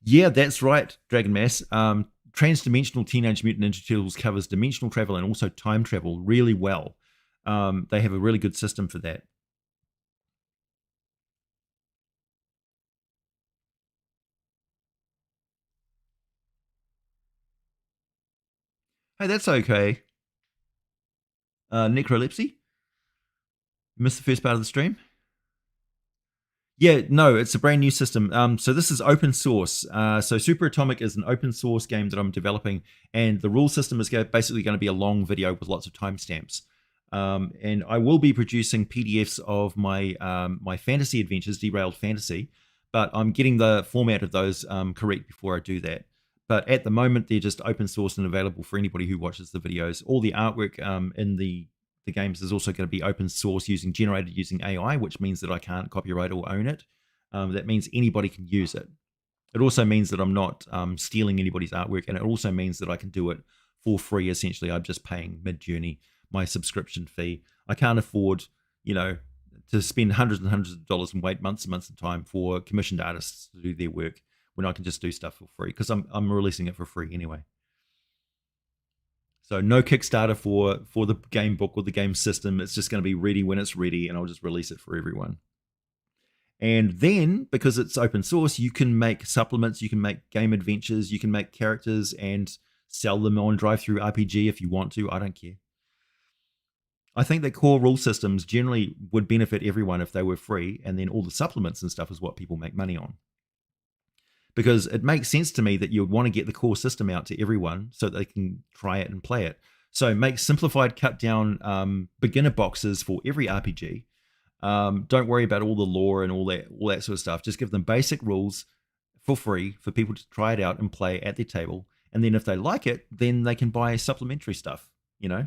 A: Yeah, that's right, Dragon Mass. Transdimensional Teenage Mutant Ninja Turtles covers dimensional travel and also time travel really well. They have a really good system for that. Hey, that's okay. Necrolepsy? You missed the first part of the stream? Yeah, no, it's a brand new system. So this is open source. So Super Atomic is an open source game that I'm developing, and the rule system is basically going to be a long video with lots of timestamps. And I will be producing PDFs of my fantasy adventures, Derailed Fantasy, but I'm getting the format of those correct before I do that. But at the moment, they're just open source and available for anybody who watches the videos. All the artwork in the games is also going to be open source, generated using AI, which means that I can't copyright or own it. That means anybody can use it. It also means that I'm not stealing anybody's artwork, and it also means that I can do it for free. Essentially, I'm just paying Mid-Journey my subscription fee. I can't afford, you know, to spend hundreds and hundreds of dollars and wait months and months of time for commissioned artists to do their work when I can just do stuff for free because I'm releasing it for free anyway. So no Kickstarter for the game book or the game system. It's just going to be ready when it's ready, and I'll just release it for everyone. And then, because it's open source, you can make supplements, you can make game adventures, you can make characters and sell them on Drive Through RPG if you want to. I don't care. I think that core rule systems generally would benefit everyone if they were free, and then all the supplements and stuff is what people make money on. Because it makes sense to me that you would want to get the core system out to everyone so they can try it and play it. So make simplified, cut down beginner boxes for every RPG. Don't worry about all the lore and all that sort of stuff. Just give them basic rules for free for people to try it out and play at their table. And then if they like it, then they can buy supplementary stuff. You know,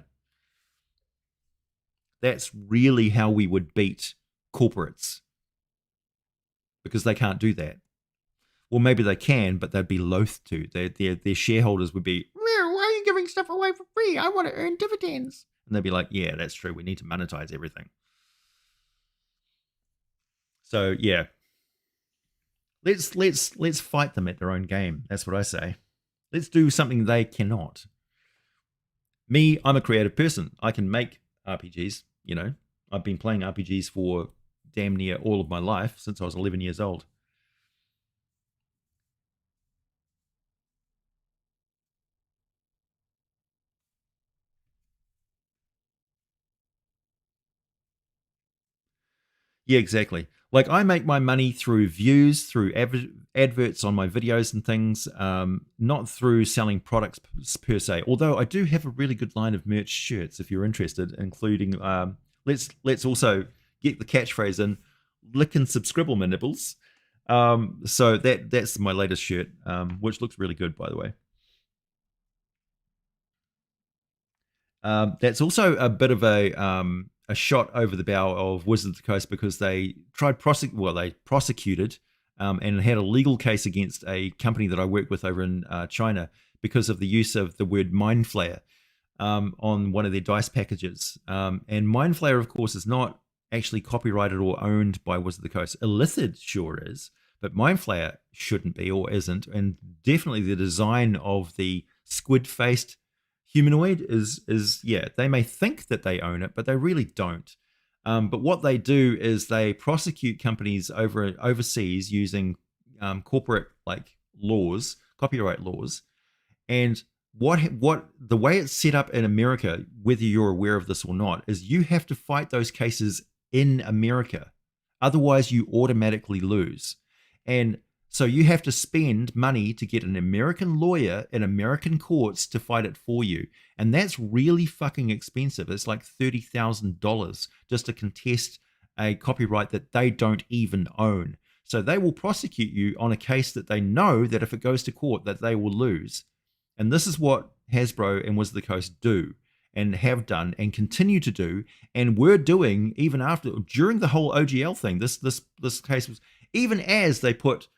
A: that's really how we would beat corporates because they can't do that. Well, maybe they can, but they'd be loath to. Their shareholders would be, well, why are you giving stuff away for free? I want to earn dividends. And they'd be like, yeah, that's true. We need to monetize everything. So yeah, let's fight them at their own game. That's what I say. Let's do something they cannot. Me, I'm a creative person. I can make RPGs. You know, I've been playing RPGs for damn near all of my life since I was 11 years old. Yeah, exactly. Like I make my money through views, through adverts on my videos and things, not through selling products per se. Although I do have a really good line of merch shirts if you're interested, including let's also get the catchphrase in, lick and subscribe my nibbles. So that's my latest shirt, which looks really good by the way. That's also a bit of a shot over the bow of Wizards of the Coast because they they prosecuted and had a legal case against a company that I work with over in China because of the use of the word Mind Flayer on one of their dice packages. And Mind Flayer, of course, is not actually copyrighted or owned by Wizards of the Coast. Illithid sure is, but Mind Flayer shouldn't be or isn't. And definitely the design of the squid faced humanoid is yeah, they may think that they own it, but they really don't. But what they do is they prosecute companies overseas using corporate like laws, copyright laws, and what the way it's set up in America, whether you're aware of this or not, is you have to fight those cases in America. Otherwise, you automatically lose. And so you have to spend money to get an American lawyer in American courts to fight it for you. And that's really fucking expensive. It's like $30,000 just to contest a copyright that they don't even own. So they will prosecute you on a case that they know that if it goes to court that they will lose. And this is what Hasbro and Wizard of the Coast do and have done and continue to do and were doing even after during the whole OGL thing. This case was even as they put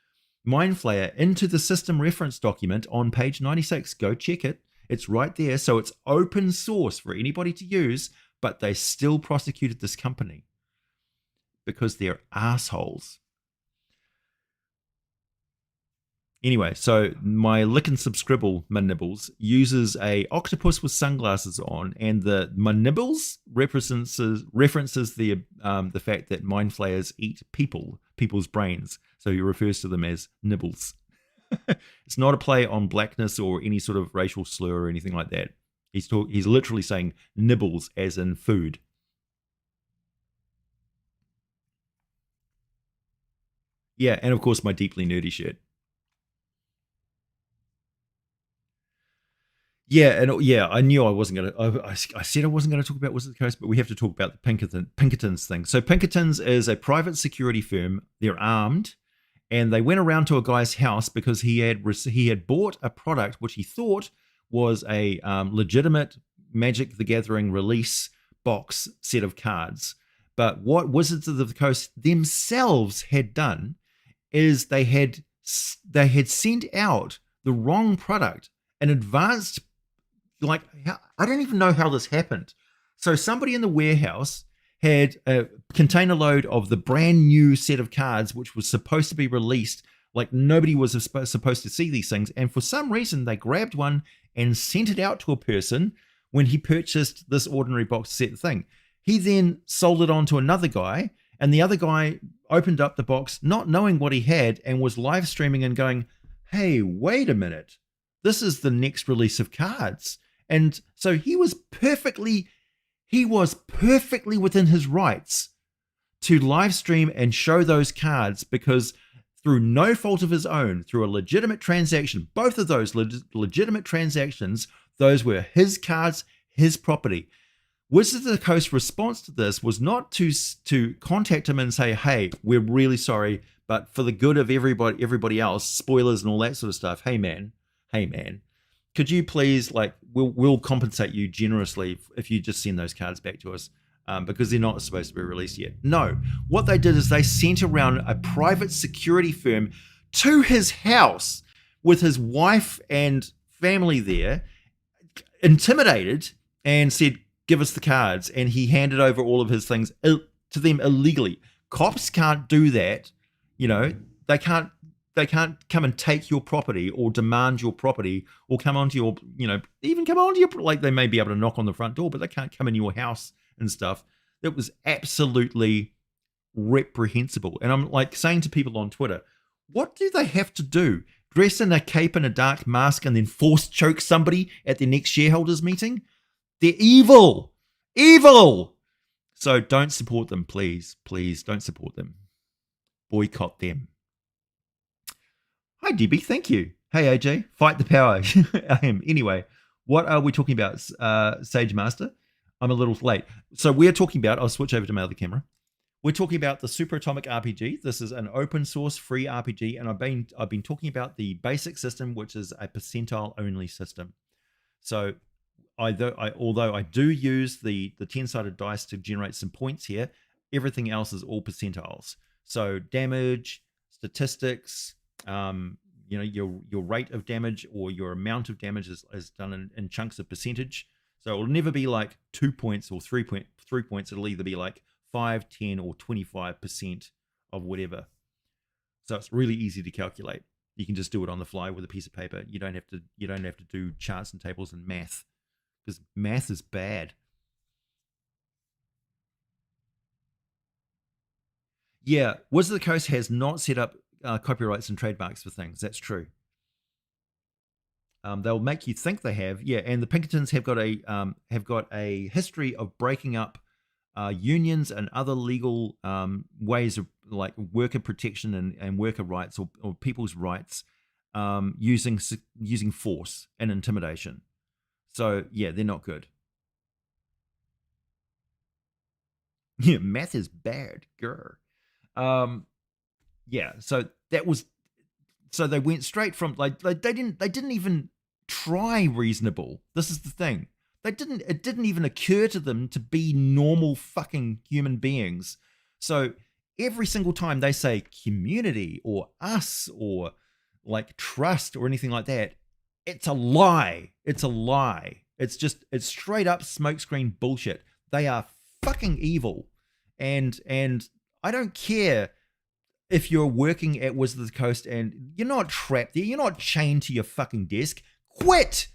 A: Mind Flayer into the system reference document on page 96. Go check it. It's right there. So it's open source for anybody to use, but they still prosecuted this company because they're assholes. Anyway, so my lick and subscribble Manibbles uses a octopus with sunglasses on, and the Manibbles references the fact that Mind Flayers eat people's brains. So he refers to them as nibbles. It's not a play on blackness or any sort of racial slur or anything like that. He's literally saying nibbles as in food. Yeah, and of course my deeply nerdy shirt. Yeah, and yeah, I knew I wasn't going to. I said I wasn't going to talk about Wizard of the Coast, but we have to talk about the Pinkertons thing. So Pinkertons is a private security firm. They're armed, and they went around to a guy's house because he had bought a product which he thought was a legitimate Magic the Gathering release box set of cards. But what Wizards of the Coast themselves had done is they had sent out the wrong product, an advanced. Like, I don't even know how this happened. So somebody in the warehouse had a container load of the brand new set of cards, which was supposed to be released. Like nobody was supposed to see these things. And for some reason, they grabbed one and sent it out to a person when he purchased this ordinary box set thing. He then sold it on to another guy. And the other guy opened up the box, not knowing what he had, and was live streaming and going, hey, wait a minute. This is the next release of cards. And so he was perfectly within his rights to live stream and show those cards because through no fault of his own, through a legitimate transaction, both of those legitimate transactions, those were his cards, his property. Wizards of the Coast response to this was not to contact him and say, hey, we're really sorry, but for the good of everybody else, spoilers and all that sort of stuff, hey man, could you please, like, we'll compensate you generously if you just send those cards back to us because they're not supposed to be released yet. No, what they did is they sent around a private security firm to his house with his wife and family there, intimidated, and said, give us the cards. And he handed over all of his things to them illegally. Cops can't do that. You know, they can't come and take your property or demand your property or come onto your, you know, even come onto your, like they may be able to knock on the front door, but they can't come in your house and stuff. That was absolutely reprehensible. And I'm like saying to people on Twitter, what do they have to do? Dress in a cape and a dark mask and then force choke somebody at their next shareholders meeting? They're evil. Evil. So don't support them, please. Please don't support them. Boycott them. Hi, DB. Thank you. Hey, AJ. Fight the power. I am. Anyway, what are we talking about, Sage Master? I'm a little late. So we're talking about, I'll switch over to my other camera. We're talking about the Superatomic RPG. This is an open source free RPG, and I've been talking about the basic system, which is a percentile only system. So although I do use the 10-sided dice to generate some points here, everything else is all percentiles. So damage, statistics, you know, your rate of damage or your amount of damage is done in chunks of percentage. So it'll never be like 2 points or 3 points. It'll either be like 5, 10, or 25% of whatever. So it's really easy to calculate. You can just do it on the fly with a piece of paper. You don't have to do charts and tables and math, because math is bad. Yeah, Wizard of the Coast has not set up copyrights and trademarks for things. That's true. They'll make you think they have, yeah. And the Pinkertons have got a history of breaking up unions and other legal ways of like worker protection and worker rights or people's rights using force and intimidation. So yeah, they're not good. Yeah, math is bad. Grr. Um, yeah, so that was so they went straight from they didn't even try reasonable. This is the thing. It didn't even occur to them to be normal fucking human beings. So every single time they say community or us or like trust or anything like that, it's a lie. It's a lie. It's straight up smokescreen bullshit. They are fucking evil. And I don't care if you're working at Wizard of the Coast and you're not trapped there, you're not chained to your fucking desk, quit.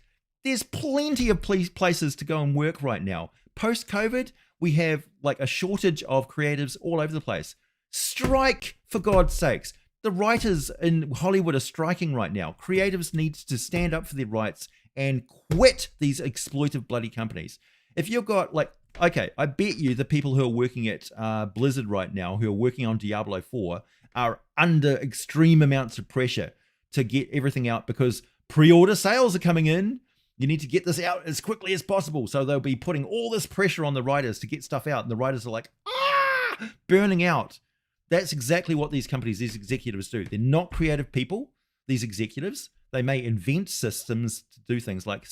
A: There's plenty of places to go and work right now. Post COVID, we have like a shortage of creatives all over the place. Strike, for God's sakes. The writers in Hollywood are striking right now. Creatives need to stand up for their rights and quit these exploitive bloody companies. If you've got like, okay, I bet you the people who are working at Blizzard right now, who are working on Diablo 4, are under extreme amounts of pressure to get everything out because pre-order sales are coming in. You need to get this out as quickly as possible. So they'll be putting all this pressure on the writers to get stuff out. And the writers are like, burning out. That's exactly what these companies, these executives do. They're not creative people, these executives. They may invent systems to do things like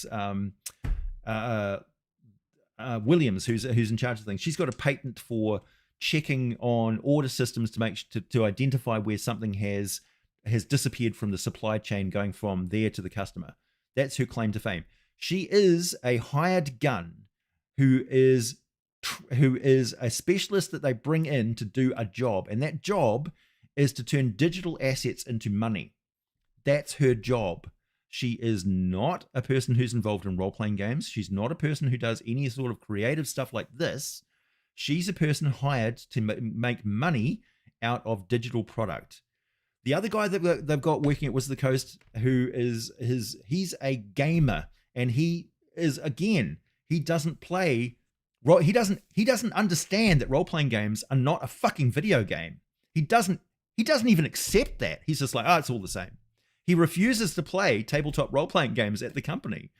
A: Williams, who's in charge of things. She's got a patent for checking on order systems to identify where something has disappeared from the supply chain going from there to the customer. That's her claim to fame. She is a hired gun who is a specialist that they bring in to do a job, and that job is to turn digital assets into money. That's her job. She is not a person who's involved in role-playing games. She's not a person who does any sort of creative stuff like this. She's a person hired to make money out of digital product. The other guy that they've got working at Wizard of the Coast, he's a gamer, and he is, again, he doesn't understand that role-playing games are not a fucking video game. He doesn't even accept that. He's just like, oh, it's all the same. He refuses to play tabletop role-playing games at the company.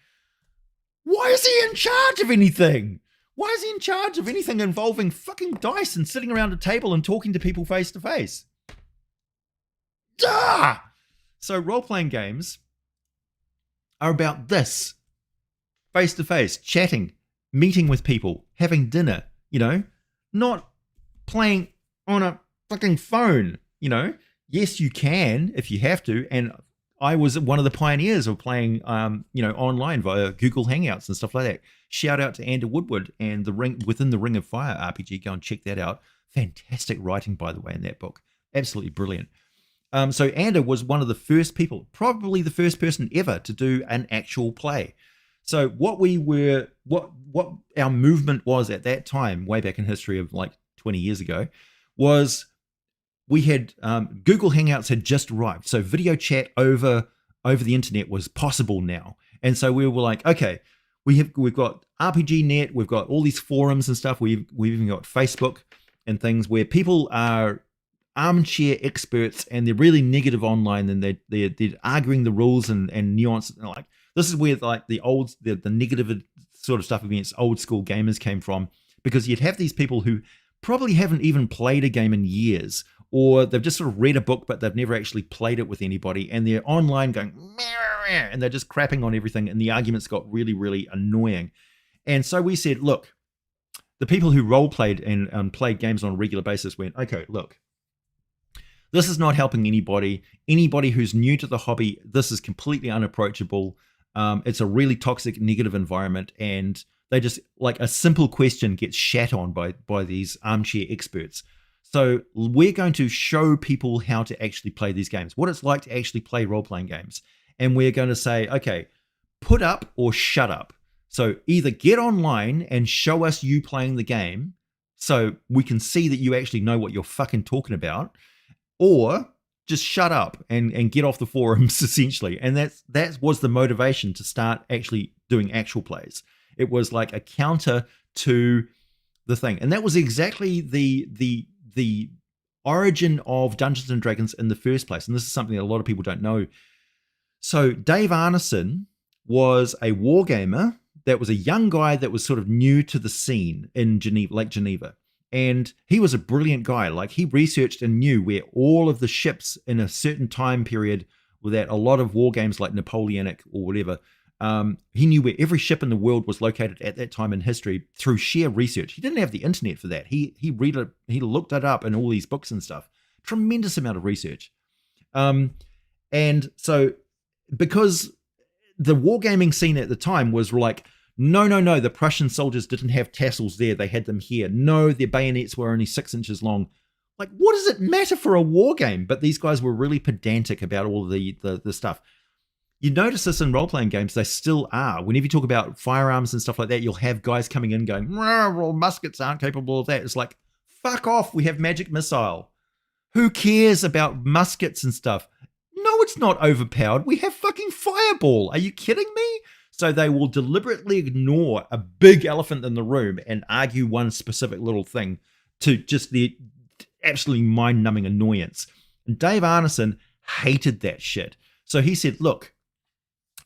A: Why is he in charge of anything? Why is he in charge of anything involving fucking dice and sitting around a table and talking to people face to face? Duh! So role-playing games are about this. Face to face, chatting, meeting with people, having dinner, not playing on a fucking phone, Yes, you can if you have to. And I was one of the pioneers of playing, online via Google Hangouts and stuff like that. Shout out to Andrew Woodward and Within the Ring of Fire RPG. Go and check that out. Fantastic writing, by the way, in that book. Absolutely brilliant. So Andrew was one of the first people, probably the first person ever to do an actual play. So what our movement was at that time, way back in history of like 20 years ago, was we had Google Hangouts had just arrived. So video chat over the internet was possible now. And so we were like, okay, we've got RPG.net, we've got all these forums and stuff. We've even got Facebook and things where people are armchair experts and they're really negative online, and they're arguing the rules and nuance. And like, this is where like the negative sort of stuff against old school gamers came from, because you'd have these people who probably haven't even played a game in years, or they've just sort of read a book but they've never actually played it with anybody, and they're online going and they're just crapping on everything, and the arguments got really, really annoying. And so we said, look, the people who role played and played games on a regular basis went, okay, look, this is not helping anybody. Anybody who's new to the hobby, this is completely unapproachable. It's a really toxic, negative environment, and they just, like, a simple question gets shat on by these armchair experts. So we're going to show people how to actually play these games, what it's like to actually play role-playing games. And we're going to say, okay, put up or shut up. So either get online and show us you playing the game so we can see that you actually know what you're fucking talking about, or just shut up and get off the forums, essentially. And that was the motivation to start actually doing actual plays. It was like a counter to the thing. And that was exactly the origin of Dungeons and Dragons in the first place. And this is something that a lot of people don't know. So Dave Arneson was a wargamer that was a young guy that was sort of new to the scene in Geneva, Lake Geneva. And he was a brilliant guy. Like, he researched and knew where all of the ships in a certain time period, that a lot of war games like Napoleonic or whatever, he knew where every ship in the world was located at that time in history through sheer research. He didn't have the internet for that. He read it, he looked it up in all these books and stuff. Tremendous amount of research. And so, because the wargaming scene at the time was like, no, the Prussian soldiers didn't have tassels there, they had them here. No, their bayonets were only 6 inches long. Like, what does it matter for a war game? But these guys were really pedantic about all of the stuff. You notice this in role-playing games, they still are. Whenever you talk about firearms and stuff like that, you'll have guys coming in going, well, muskets aren't capable of that. It's like, fuck off, we have magic missile. Who cares about muskets and stuff? No, it's not overpowered. We have fucking fireball. Are you kidding me? So they will deliberately ignore a big elephant in the room and argue one specific little thing to just the absolutely mind-numbing annoyance. And Dave Arneson hated that shit. So he said, look,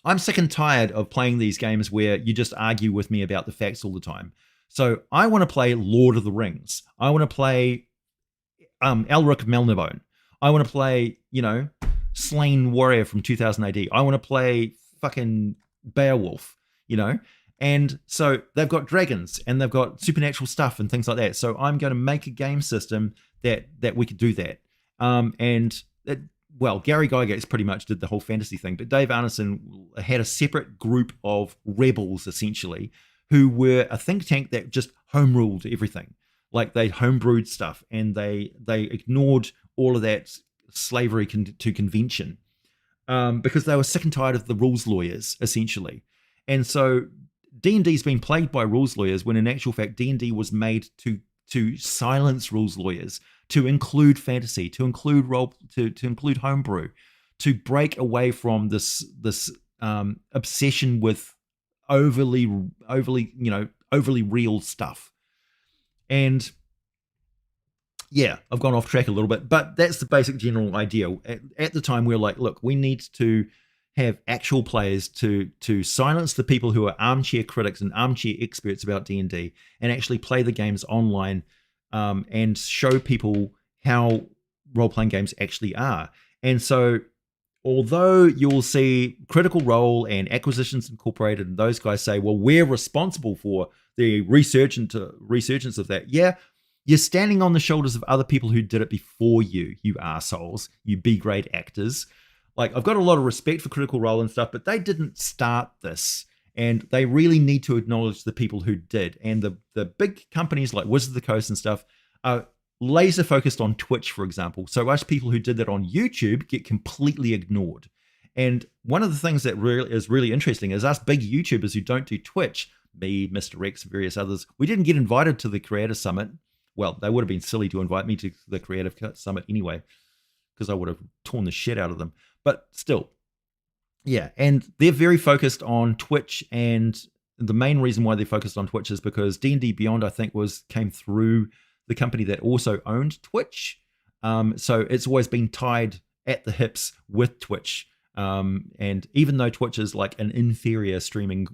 A: I'm sick and tired of playing these games where you just argue with me about the facts all the time. So I want to play Lord of the Rings. I want to play Elric of Melniboné. I want to play, Slain Warrior from 2000 AD. I want to play fucking Beowulf, and so they've got dragons and they've got supernatural stuff and things like that. So I'm going to make a game system that we could do that. Gary Gygax pretty much did the whole fantasy thing, but Dave Arneson had a separate group of rebels, essentially, who were a think tank that just home ruled everything. Like, they homebrewed stuff and they ignored all of that slavery to convention. Because they were sick and tired of the rules lawyers, essentially. And so D&D's been plagued by rules lawyers, when in actual fact D&D was made to silence rules lawyers, to include fantasy, to include role, to include homebrew, to break away from this obsession with overly real stuff. And yeah, I've gone off track a little bit, but that's the basic general idea. At the time, we were like, look, we need to have actual players to silence the people who are armchair critics and armchair experts about D&D, and actually play the games online, and show people how role-playing games actually are. And so, although you'll see Critical Role and Acquisitions Incorporated and those guys say, well, we're responsible for the resurgence of that. Yeah, you're standing on the shoulders of other people who did it before you assholes, you B-grade actors. Like, I've got a lot of respect for Critical Role and stuff, but they didn't start this. And they really need to acknowledge the people who did. And the big companies like Wizards of the Coast and stuff are laser focused on Twitch, for example. So us people who did that on YouTube get completely ignored. And one of the things that is really interesting is us big YouTubers who don't do Twitch, me, Mr. X, and various others, we didn't get invited to the Creator Summit. Well, they would have been silly to invite me to the Creative Summit anyway, because I would have torn the shit out of them. But still, yeah. And they're very focused on Twitch, and the main reason why they're focused on Twitch is because D&D Beyond, I think, came through the company that also owned Twitch. So it's always been tied at the hips with Twitch. And even though Twitch is like an inferior streaming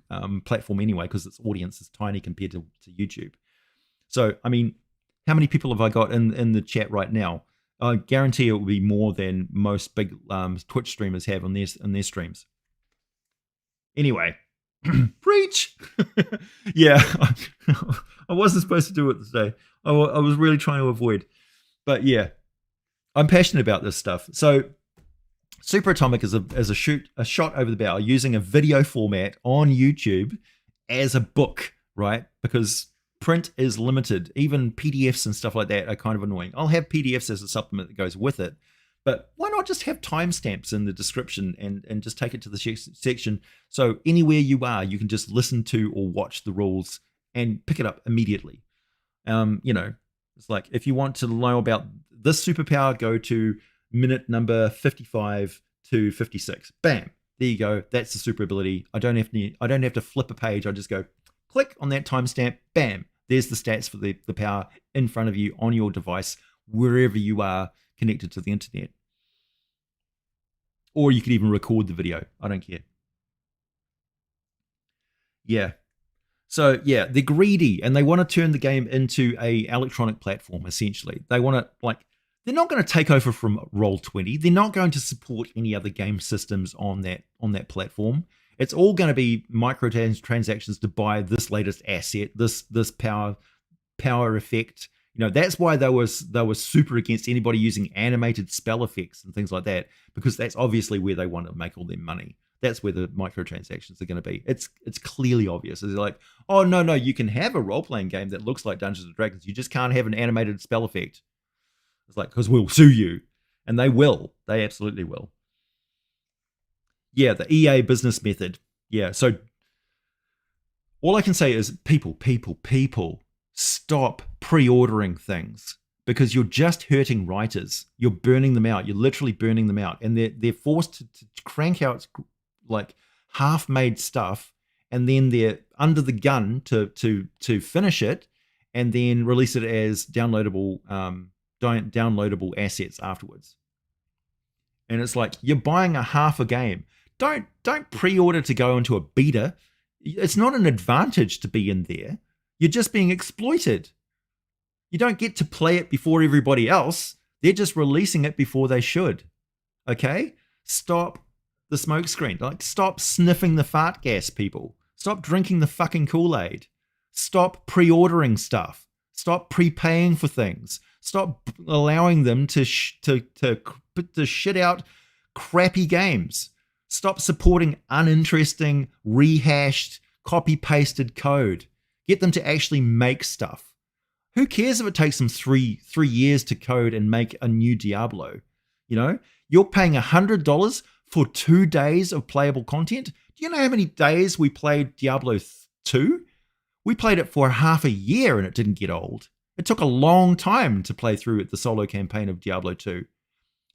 A: platform anyway, because its audience is tiny compared to YouTube. So, I mean, how many people have I got in the chat right now? I guarantee it will be more than most big Twitch streamers have on their streams. Anyway, preach. Yeah, I wasn't supposed to do it today. I was really trying to avoid. But yeah, I'm passionate about this stuff. So Super Atomic is a shot over the bow using a video format on YouTube as a book, right? Because print is limited. Even PDFs and stuff like that are kind of annoying. I'll have PDFs as a supplement that goes with it, but why not just have timestamps in the description and just take it to the section so anywhere you are, you can just listen to or watch the rules and pick it up immediately. It's like if you want to know about this superpower, go to minute number 55 to 56. Bam, there you go. That's the super ability. I don't have to flip a page. I just go click on that timestamp. Bam, there's the stats for the power in front of you on your device, wherever you are connected to the internet. Or you could even record the video. I don't care. Yeah. So yeah, they're greedy and they want to turn the game into a electronic platform. Essentially, they want to they're not going to take over from Roll20. They're not going to support any other game systems on that platform. It's all going to be microtransactions to buy this latest asset, this power effect. That's why they were super against anybody using animated spell effects and things like that, because that's obviously where they want to make all their money. That's where the microtransactions are going to be. It's clearly obvious. It's like, oh, no, you can have a role-playing game that looks like Dungeons & Dragons. You just can't have an animated spell effect. It's like, because we'll sue you. And they will. They absolutely will. Yeah, the EA business method. Yeah, so all I can say is people, stop pre-ordering things, because you're just hurting writers. You're burning them out. You're literally burning them out. And they're forced to crank out like half-made stuff, and then they're under the gun to finish it, and then release it as downloadable assets afterwards. And it's like, you're buying a half a game. Don't pre-order to go into a beta. It's not an advantage to be in there. You're just being exploited. You don't get to play it before everybody else. They're just releasing it before they should. Okay? Stop the smoke screen. Stop sniffing the fart gas, people. Stop drinking the fucking Kool-Aid. Stop pre-ordering stuff. Stop prepaying for things. Stop allowing them to shit out crappy games. Stop supporting uninteresting, rehashed, copy-pasted code. Get them to actually make stuff. Who cares if it takes them three years to code and make a new Diablo? You're paying $100 for 2 days of playable content. Do you know how many days we played Diablo 2? We played it for half a year and it didn't get old. It took a long time to play through the solo campaign of Diablo 2.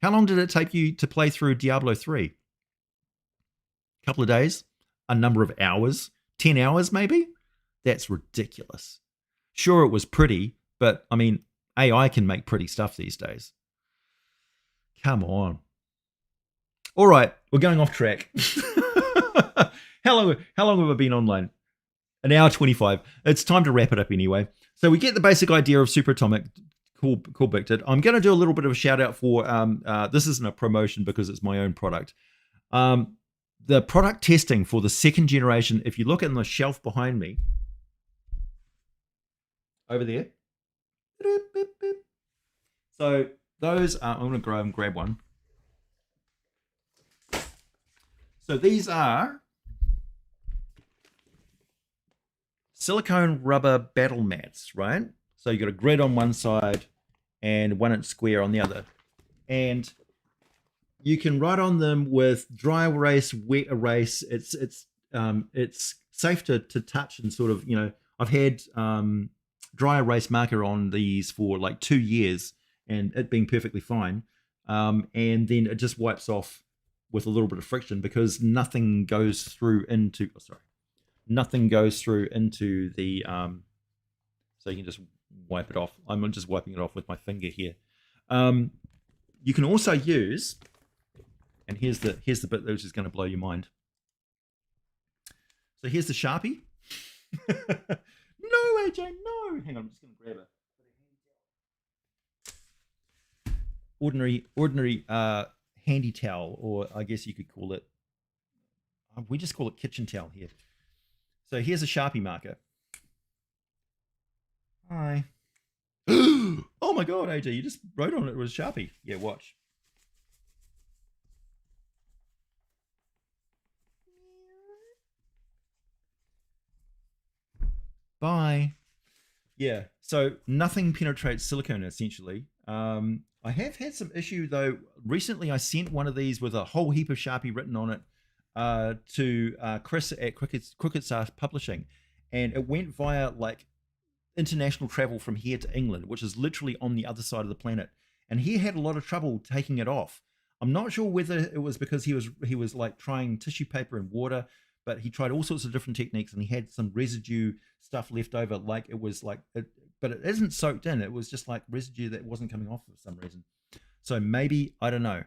A: How long did it take you to play through Diablo 3? A couple of days? A number of hours? 10 hours maybe? That's ridiculous. Sure, it was pretty, but I mean, AI can make pretty stuff these days. Come on. All right, we're going off track. How long have I been online? An hour 25. It's time to wrap it up anyway. So we get the basic idea of Superatomic. Cool Pickett. I'm going to do a little bit of a shout out for, this isn't a promotion because it's my own product. The product testing for the second generation, if you look on the shelf behind me, over there. So those are, I'm going to go and grab one. So these are silicone rubber battle mats, right? So you got a grid on one side and 1 inch square on the other. And you can write on them with dry erase, wet erase. It's safe to touch and sort of, I've had dry erase marker on these for like 2 years and it being perfectly fine. And then it just wipes off with a little bit of friction because nothing goes through into, nothing goes through into the, so you can just wipe it off. I'm just wiping it off with my finger here. You can also use, and here's the bit which is going to blow your mind. So here's the Sharpie. No, AJ, no. Hang on, I'm just going to grab it. Ordinary handy towel, or I guess you could call it, we just call it kitchen towel here. So here's a Sharpie marker. Hi. Oh my God, AJ, you just wrote on it with a Sharpie. Yeah, watch. Bye. Yeah. So nothing penetrates silicone essentially. I have had some issue though. Recently, I sent one of these with a whole heap of Sharpie written on it to Chris at Cricket Stars Publishing, and it went via like international travel from here to England, which is literally on the other side of the planet. And he had a lot of trouble taking it off. I'm not sure whether it was because he was like trying tissue paper and water, but he tried all sorts of different techniques and he had some residue stuff left over, like it was like it, but it isn't soaked in. It was just like residue that wasn't coming off for some reason. So maybe I don't know.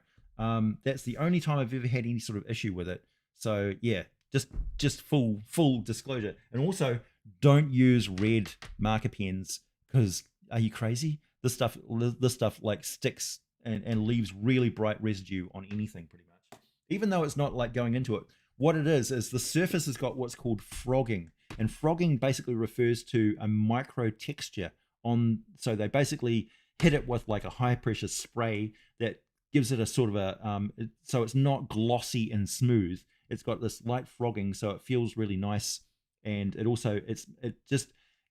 A: That's the only time I've ever had any sort of issue with it. So yeah, just full disclosure. And also, don't use red marker pens because are you crazy? This stuff like sticks and leaves really bright residue on anything pretty much. Even though it's not like going into it, what it is the surface has got what's called frogging, and frogging basically refers to a micro texture on. So they basically hit it with like a high pressure spray that gives it a sort of so it's not glossy and smooth. It's got this light frogging, so it feels really nice, and it just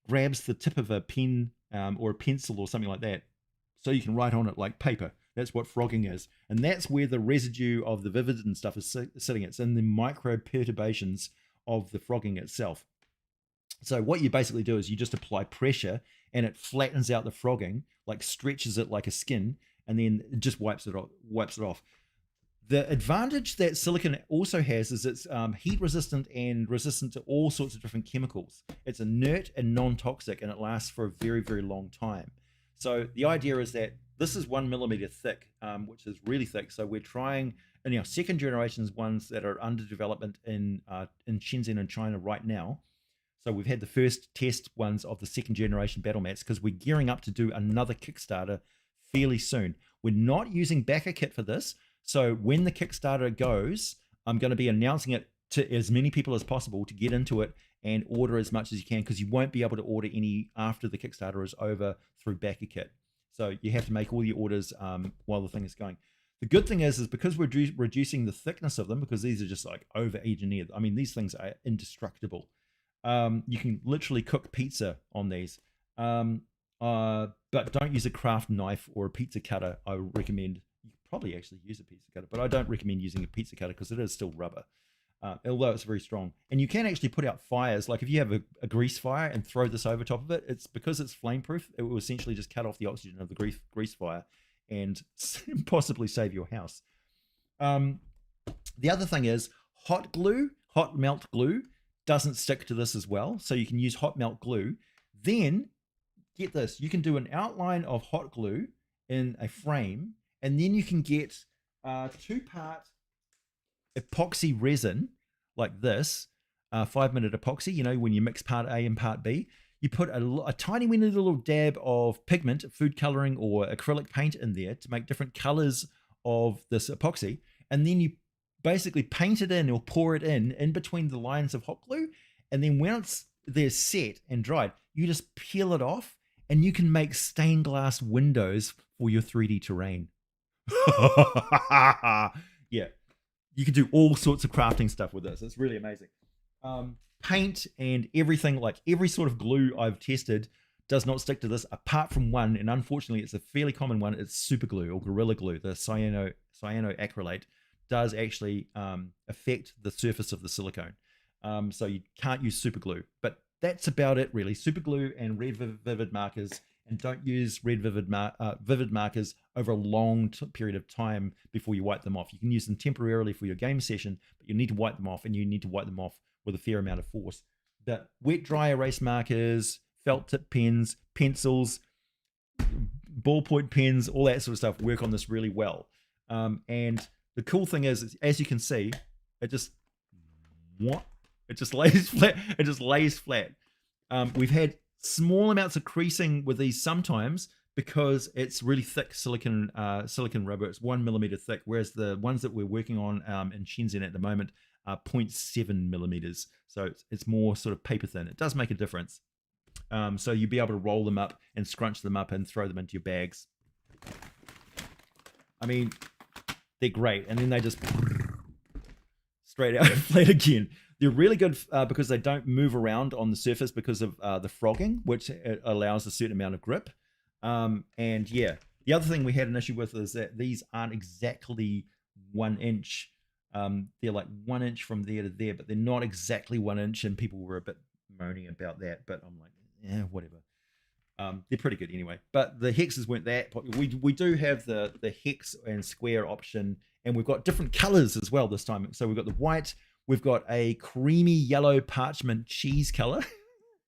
A: grabs the tip of a pen or a pencil or something like that, so you can write on it like paper. That's what frogging is, and that's where the residue of the vivid and stuff is sitting. It's in the micro perturbations of the frogging itself. So what you basically do is you just apply pressure, and it flattens out the frogging, like stretches it like a skin, and then it just wipes it off. The advantage that silicon also has is it's heat resistant and resistant to all sorts of different chemicals. It's inert and non-toxic, and it lasts for a very, very long time. So the idea is that this is 1 millimeter thick, which is really thick. So we're trying in our second generations ones that are under development in Shenzhen and China right now. So we've had the first test ones of the second generation battle mats because we're gearing up to do another Kickstarter fairly soon. We're not using backer kit for this. So when the Kickstarter goes, I'm going to be announcing it to as many people as possible to get into it and order as much as you can, because you won't be able to order any after the Kickstarter is over through backer kit. So you have to make all your orders while the thing is going. The good thing is because we're reducing the thickness of them, because these are just like over engineered. I mean, these things are indestructible. You can literally cook pizza on these. But don't use a craft knife or a pizza cutter. I recommend you probably actually use a pizza cutter, but I don't recommend using a pizza cutter because it is still rubber, although it's very strong. And you can actually put out fires. Like if you have a grease fire and throw this over top of it, it's because it's flame proof. It will essentially just cut off the oxygen of the grease fire and possibly save your house. The other thing is hot melt glue doesn't stick to this as well. So you can use hot melt glue. Then get this, you can do an outline of hot glue in a frame, and then you can get 2-part epoxy resin like this, 5-minute epoxy. You know, when you mix part A and part B, you put a tiny little dab of pigment, food coloring or acrylic paint in there to make different colors of this epoxy, and then you basically paint it in or pour it in between the lines of hot glue, and then once they're set and dried, you just peel it off, and you can make stained glass windows for your 3D terrain. Yeah, you can do all sorts of crafting stuff with this. It's really amazing. Paint and everything, like every sort of glue I've tested does not stick to this apart from one, and unfortunately it's a fairly common one. It's super glue or gorilla glue. The cyanoacrylate does actually affect the surface of the silicone, so you can't use super glue. But that's about it really. Super glue and red vivid markers, and don't use red vivid markers over a long period of time before you wipe them off. You can use them temporarily for your game session, but you need to wipe them off, and you need to wipe them off with a fair amount of force. But wet dry erase markers, felt tip pens, pencils, ballpoint pens, all that sort of stuff work on this really well. And the cool thing is, as you can see, it just lays flat. It just lays flat. We've had small amounts of creasing with these sometimes because it's really thick silicon rubber. It's 1 millimeter thick, whereas the ones that we're working on in Shenzhen at the moment are 0.7 millimeters. So it's more sort of paper thin. It does make a difference. So you'll be able to roll them up and scrunch them up and throw them into your bags. I mean, they're great. And then they just straight out flat again. They're really good because they don't move around on the surface because of the frogging, which allows a certain amount of grip. And yeah, the other thing we had an issue with is that these aren't exactly 1 inch. They're like 1 inch from there to there, but they're not exactly 1 inch, and people were a bit moaning about that. But I'm like, yeah, whatever. They're pretty good anyway. But the hexes weren't that popular. We do have the hex and square option, and we've got different colors as well this time. So we've got the white, we've got a creamy yellow parchment cheese color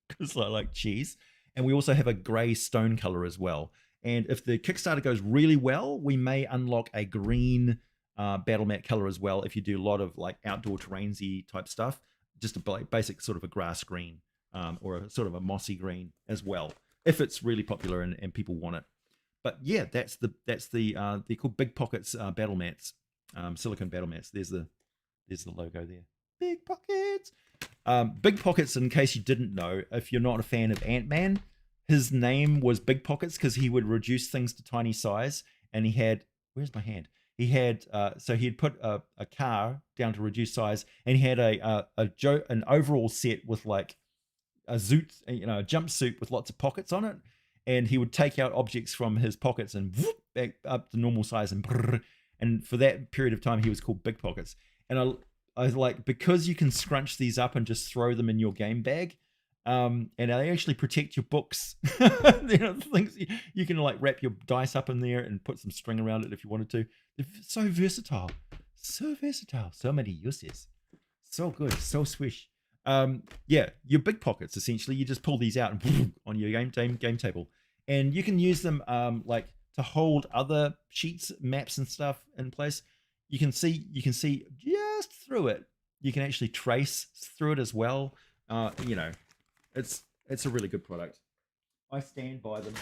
A: because I like cheese, and we also have a gray stone color as well. And if the Kickstarter goes really well, we may unlock a green battle mat color as well if you do a lot of like outdoor terrainsy type stuff. Just a basic sort of a grass green or a sort of a mossy green as well, if it's really popular and people want it. But yeah, that's the they're called Big Pockets battle mats, silicone battle mats. There's the logo there. Big Pockets. Big Pockets, in case you didn't know, if you're not a fan of Ant-Man, his name was Big Pockets because he would reduce things to tiny size. And he had, where's my hand? He had, so he'd put a car down to reduce size, and he had an overall set with like a zoot, a jumpsuit with lots of pockets on it. And he would take out objects from his pockets and whoop, back up to normal size, and for that period of time, he was called Big Pockets. And I was like, because you can scrunch these up and just throw them in your game bag, and they actually protect your books. Things you can like wrap your dice up in there and put some string around it if you wanted to. They're so versatile, so many uses, so good, so swish. Yeah, your Big Pockets, essentially, you just pull these out and on your game table, and you can use them like to hold other sheets, maps, and stuff in place. You can see just through it. You can actually trace through it as well. It's a really good product. I stand by them.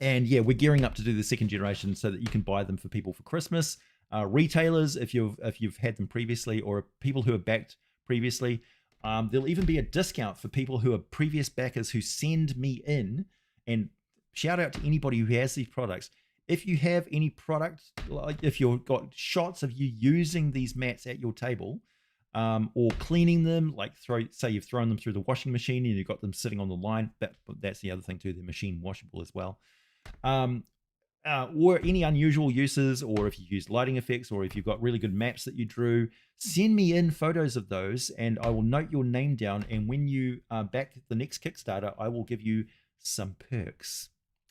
A: And yeah, we're gearing up to do the second generation so that you can buy them for people for Christmas. Retailers, if you've had them previously, or people who have backed previously, there'll even be a discount for people who are previous backers who send me in. And shout out to anybody who has these products. If you have any product, like if you've got shots of you using these mats at your table, or cleaning them, like say you've thrown them through the washing machine and you've got them sitting on the line. That's the other thing too, they're machine washable as well. Or any unusual uses, or if you use lighting effects, or if you've got really good maps that you drew, send me in photos of those and I will note your name down. And when you back the next Kickstarter, I will give you some perks,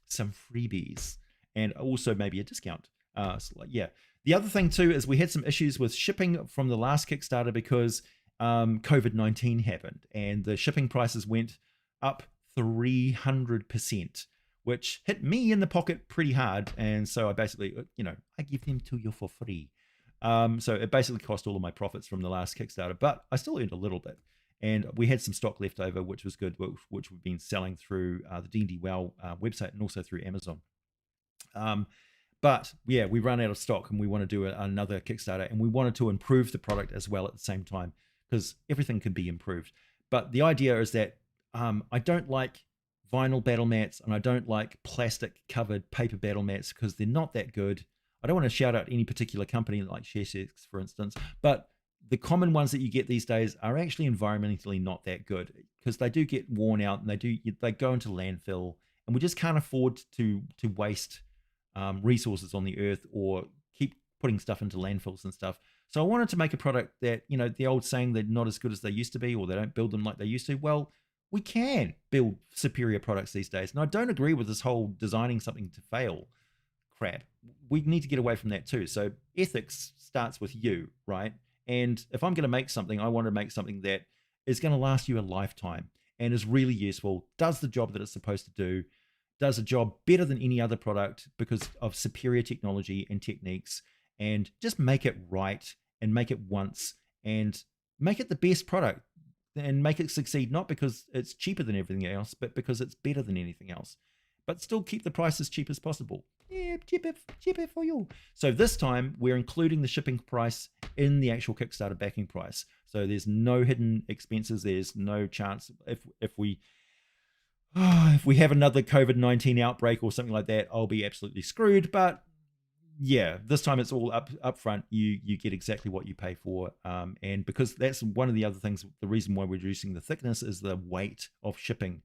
A: some freebies, and also maybe a discount. Yeah. The other thing too is we had some issues with shipping from the last Kickstarter because COVID-19 happened and the shipping prices went up 300%, which hit me in the pocket pretty hard. And so I basically, I give them to you for free. So it basically cost all of my profits from the last Kickstarter, but I still earned a little bit. And we had some stock left over, which was good, which we've been selling through the D&D WoW website and also through Amazon. But yeah, we run out of stock and we want to do another Kickstarter, and we wanted to improve the product as well at the same time because everything can be improved. But the idea is that I don't like vinyl battle mats and I don't like plastic covered paper battle mats because they're not that good. I don't want to shout out any particular company like ShareSex, for instance, but the common ones that you get these days are actually environmentally not that good because they do get worn out and they go into landfill, and we just can't afford to waste resources on the earth or keep putting stuff into landfills and stuff. So I wanted to make a product that, the old saying they're not as good as they used to be, or they don't build them like they used to. Well, we can build superior products these days. And I don't agree with this whole designing something to fail crap. We need to get away from that too. So ethics starts with you, right? And if I'm going to make something, I want to make something that is going to last you a lifetime and is really useful, does the job that it's supposed to do, does a job better than any other product because of superior technology and techniques, and just make it right and make it once and make it the best product and make it succeed, not because it's cheaper than everything else, but because it's better than anything else, but still keep the price as cheap as possible. Yeah, cheaper for you. So this time we're including the shipping price in the actual Kickstarter backing price. So there's no hidden expenses. There's no chance if we have another COVID-19 outbreak or something like that, I'll be absolutely screwed. But yeah, this time it's all up front. You get exactly what you pay for, and because that's one of the other things. The reason why we're reducing the thickness is the weight of shipping.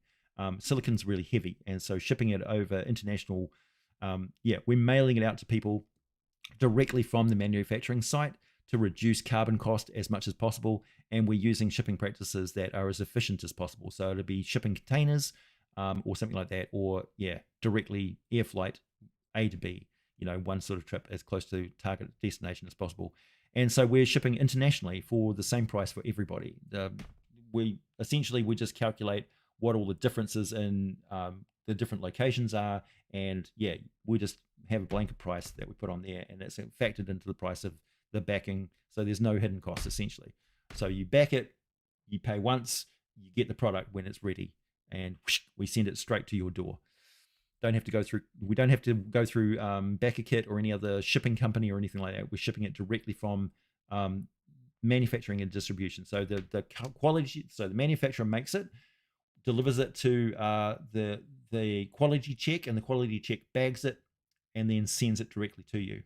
A: Silicon's really heavy, and so shipping it over international, yeah, we're mailing it out to people directly from the manufacturing site to reduce carbon cost as much as possible, and we're using shipping practices that are as efficient as possible. So it'll be shipping containers, or something like that, or yeah, directly air flight A to B, one sort of trip as close to target destination as possible. And so we're shipping internationally for the same price for everybody. We just calculate what all the differences in the different locations are, and yeah, we just have a blanket price that we put on there, and it's factored into the price of the backing. So there's no hidden costs essentially. So you back it, you pay once, you get the product when it's ready, and whoosh, we send it straight to your door. We don't have to go through Pickett or any other shipping company or anything like that. We're shipping it directly from manufacturing and distribution. So the quality, so the manufacturer makes it, delivers it to the quality check, and the quality check bags it and then sends it directly to you.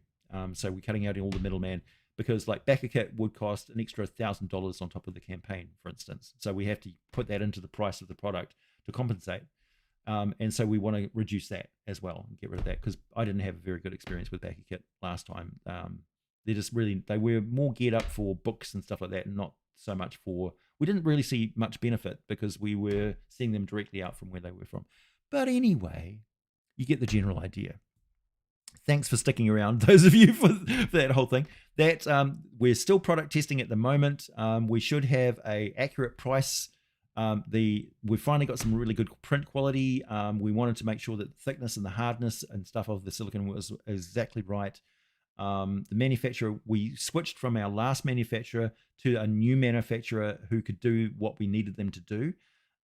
A: So we're cutting out all the middleman, because like Pickett would cost an extra $1,000 on top of the campaign, for instance. So we have to put that into the price of the product to compensate. And so we want to reduce that as well and get rid of that, because I didn't have a very good experience with Pickett last time. They were more geared up for books and stuff like that, and not so much we didn't really see much benefit because we were seeing them directly out from where they were from. But anyway, you get the general idea. Thanks for sticking around, those of you, for that whole thing. That we're still product testing at the moment. We should have a accurate price. We finally got some really good print quality. We wanted to make sure that the thickness and the hardness and stuff of the silicon was exactly right. The manufacturer, we switched from our last manufacturer to a new manufacturer who could do what we needed them to do,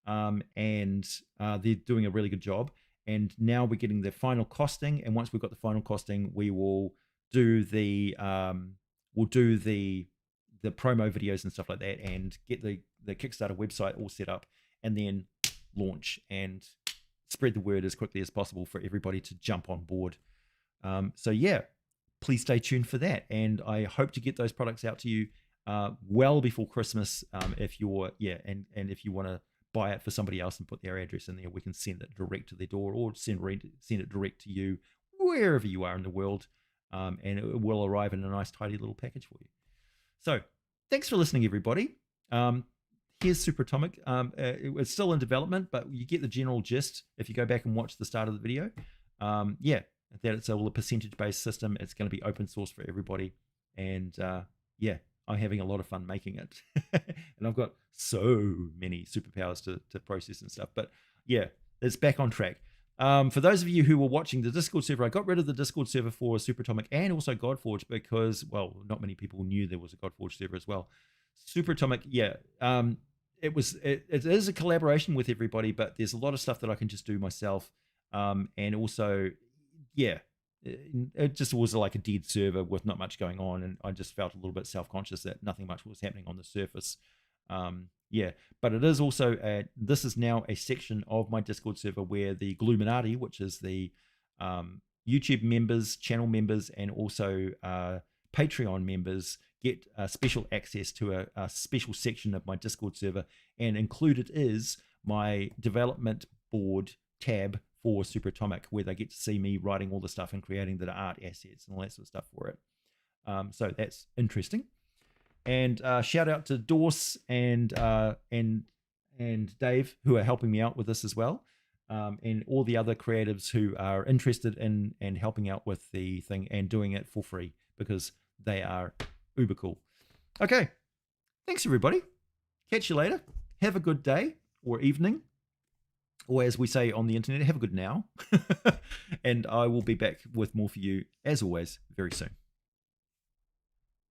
A: and they're doing a really good job. And now we're getting the final costing, and once we've got the final costing, we will do the promo videos and stuff like that, and get the Kickstarter website all set up, and then launch and spread the word as quickly as possible for everybody to jump on board. So yeah, please stay tuned for that, and I hope to get those products out to you well before Christmas. If you're and if you want to buy it for somebody else and put their address in there, we can send it direct to their door, or send it direct to you wherever you are in the world, and it will arrive in a nice tidy little package for you. So thanks for listening, everybody. Here's Superatomic. It's still in development, but you get the general gist if you go back and watch the start of the video. Yeah, that it's all a percentage-based system. It's going to be open source for everybody, and yeah, I'm having a lot of fun making it. And I've got so many superpowers to process and stuff. But yeah, it's back on track. For those of you who were watching the Discord server, I got rid of the Discord server for Superatomic and also Godforge because, well, not many people knew there was a Godforge server as well. Superatomic, yeah, it is a collaboration with everybody, but there's a lot of stuff that I can just do myself. And also, yeah, it just was like a dead server with not much going on, and I just felt a little bit self-conscious that nothing much was happening on the surface. Yeah, but it is also this is now a section of my Discord server where the Gluminati, which is the YouTube members, channel members, and also Patreon members, get special access to a special section of my Discord server, and included is my development board tab for Superatomic, where they get to see me writing all the stuff and creating the art assets and all that sort of stuff for it. So that's interesting. And shout out to Dorse and Dave, who are helping me out with this as well, and all the other creatives who are interested in and helping out with the thing and doing it for free, because they are uber cool. Okay, thanks everybody. Catch you later. Have a good day or evening, or as we say on the internet, have a good now. And I will be back with more for you, as always, very soon.